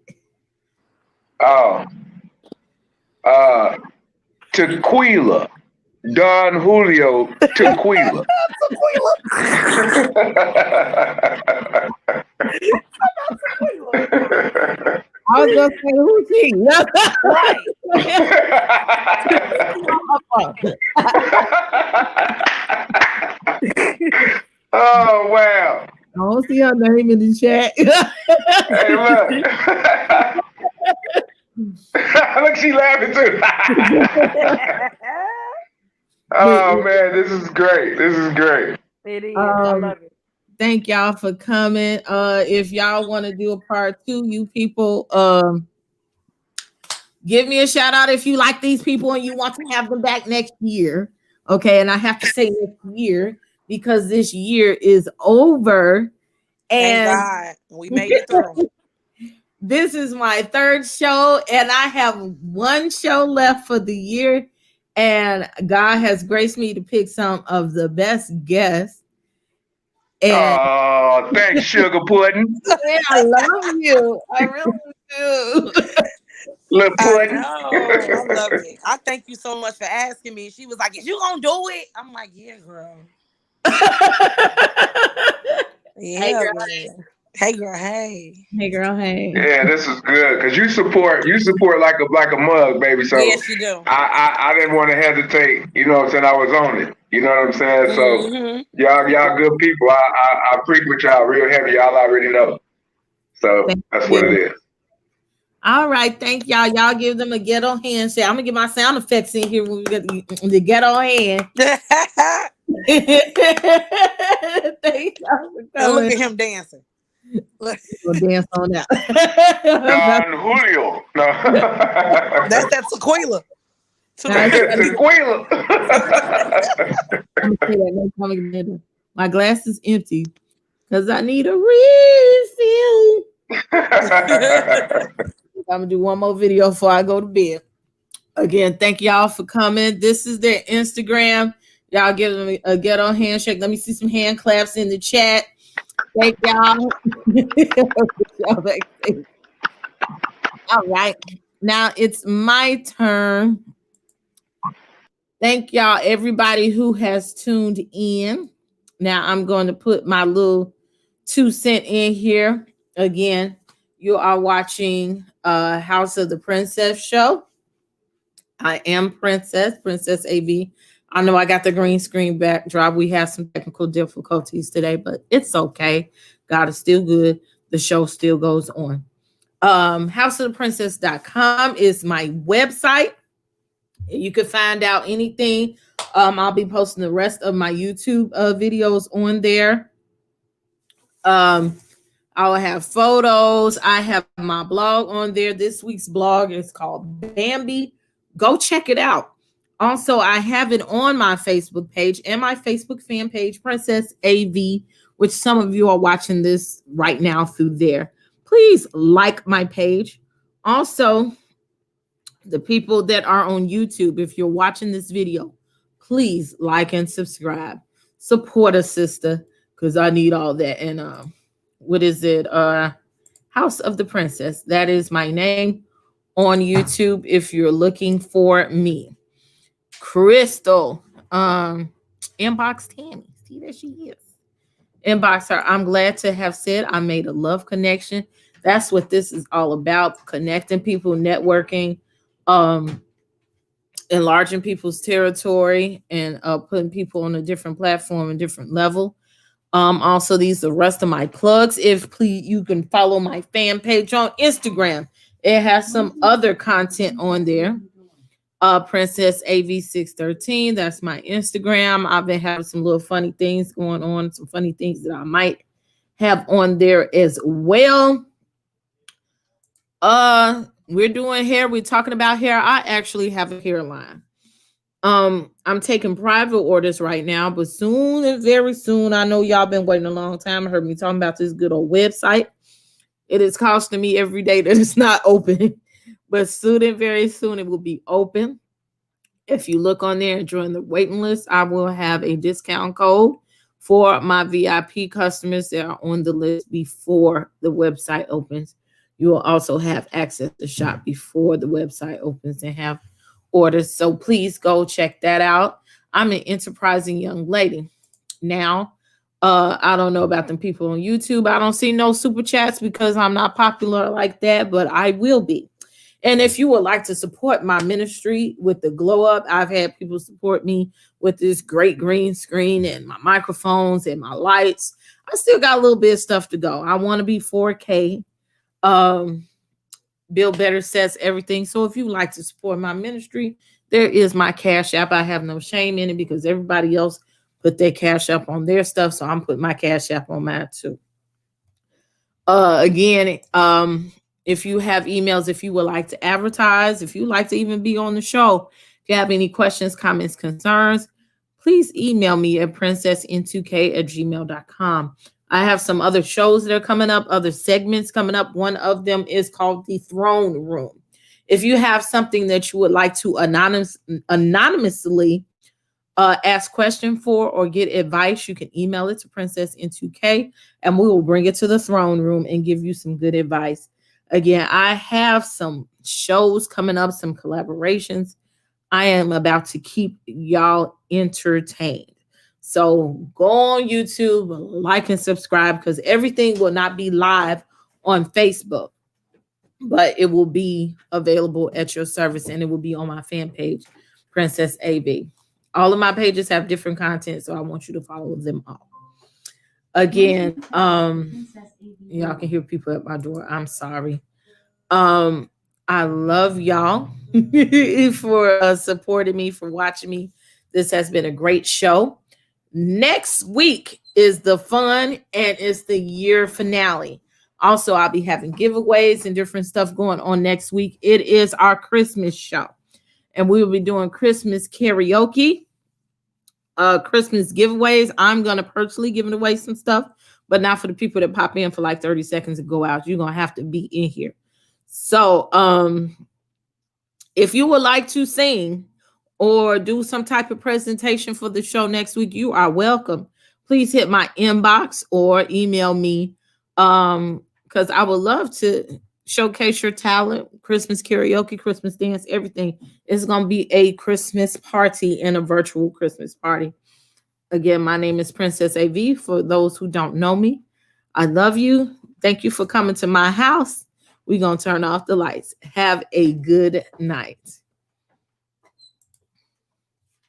Oh, tequila. Don Julio Tequila. I was gonna say who's he? Oh wow. I don't see her name in the chat. Hey, look. Look, she laughing too. Oh man, this is great. This is great. It is. I love it. Thank y'all for coming. If y'all want to do a part 2, you people, give me a shout out if you like these people and you want to have them back next year. Okay, and I have to say next year because this year is over. Thank And God we made it through. this is my 3rd show, and I have 1 show left for the year. And God has graced me to pick some of the best guests. And oh, thanks, Sugar Pudding. yeah, I love you. I really do. Little I pudding. know. I love it. I thank you so much for asking me. She was like, "Is you gonna do it?" I'm like, "Yeah, girl." Yeah, Hey, girl. girl. Hey, girl. Hey. Hey, girl. Hey. Yeah, this is good because you support like a mug, baby. So Yes, you do. I didn't want to hesitate. You know what I'm saying? I was on it. You know what I'm saying? So y'all good people. I frequent y'all real heavy. Y'all already know. So that's what it is. All right, thank y'all. Y'all give them a ghetto handshake. I'm gonna get my sound effects in here when we get the ghetto hand. Thank y'all for And look coming. at him dancing. We'll dance on that. Don Julio. No. That's that tequila. Tequila. I'm gonna say that next time again. My glass is empty because I need a refill. I'm gonna do one more video before I go to bed. Again, thank y'all for coming. This is their Instagram. Y'all give them a ghetto handshake. Let me see some hand claps in the chat. Thank y'all. All right. Now it's my turn. Thank y'all, everybody who has tuned in. Now I'm going to put my little 2 cents in here. Again, you are watching House of the Princess show. I am Princess AV. I know I got the green screen backdrop. We have some technical difficulties today, but it's okay. God is still good. The show still goes on. houseoftheprincess.com is my website. You can find out anything. I'll be posting the rest of my YouTube videos on there. I will have photos. I have my blog on there. This week's blog is called Bambi. Go check it out. Also, I have it on my Facebook page and my Facebook fan page, Princess AV, which some of you are watching this right now through there. Please like my page. Also, the people that are on YouTube, if you're watching this video, please like and subscribe. Support a sister, because I need all that. And what is it? House of the Princess. That is my name on YouTube if you're looking for me. Crystal, inbox Tammie. See, there she is. Inbox her. I'm glad to have said I made a love connection. That's what this is all about. Connecting people, networking, enlarging people's territory, and putting people on a different platform and different level. Also, these are the rest of my plugs. If please, you can follow my fan page on Instagram. It has some other content on there. Princess AV613. That's my Instagram. I've been having some little funny things going on, some funny things that I might have on there as well. We're doing hair. We're talking about hair. I actually have a hairline. I'm taking private orders right now, but soon and very soon, I know y'all been waiting a long time. Heard me talking about this good old website. It is costing me every day that it's not open, but soon and very soon it will be open. If you look on there and join the waiting list, I will have a discount code for my VIP customers that are on the list before the website opens. You will also have access to shop before the website opens and have orders. So please go check that out. I'm an enterprising young lady. Now, I don't know about them people on YouTube. I don't see no super chats because I'm not popular like that, but I will be. And if you would like to support my ministry with the glow up, I've had people support me with this great green screen and my microphones and my lights. I still got a little bit of stuff to go. I want to be 4K. Build better sets, everything. So if you like to support my ministry, there is my Cash App. I have no shame in it because everybody else put their Cash App on their stuff. So I'm putting my Cash App on mine too. Again, if you have emails, if you would like to advertise, if you like to even be on the show, if you have any questions, comments, concerns, please email me at princessn2k@gmail.com. I have some other shows that are coming up, other segments coming up. One of them is called The Throne Room. If you have something that you would like to anonymously ask question for or get advice, you can email it to princessn2k and we will bring it to the throne room and give you some good advice. Again, I have some shows coming up, some collaborations. I am about to keep y'all entertained. So go on YouTube, like and subscribe because everything will not be live on Facebook, but it will be available at your service and it will be on my fan page, Princess AB. All of my pages have different content, so I want you to follow them all. Again, y'all can hear people at my door. I'm sorry. I love y'all for supporting me, for watching me. This has been a great show. Next week is the fun and it's the year finale. Also, I'll be having giveaways and different stuff going on next week. It is our Christmas show, and we will be doing Christmas karaoke, Christmas giveaways. I'm gonna personally give away some stuff, but not for the people that pop in for like 30 seconds and go out. You're gonna have to be in here. So if you would like to sing or do some type of presentation for the show next week, you are welcome. Please hit my inbox or email me because I would love to showcase your talent. Christmas karaoke, Christmas dance, everything. It's going to be a Christmas party and a virtual Christmas party. Again, my name is Princess AV. For those who don't know me, I love you. Thank you for coming to my house. We're going to turn off the lights. Have a good night.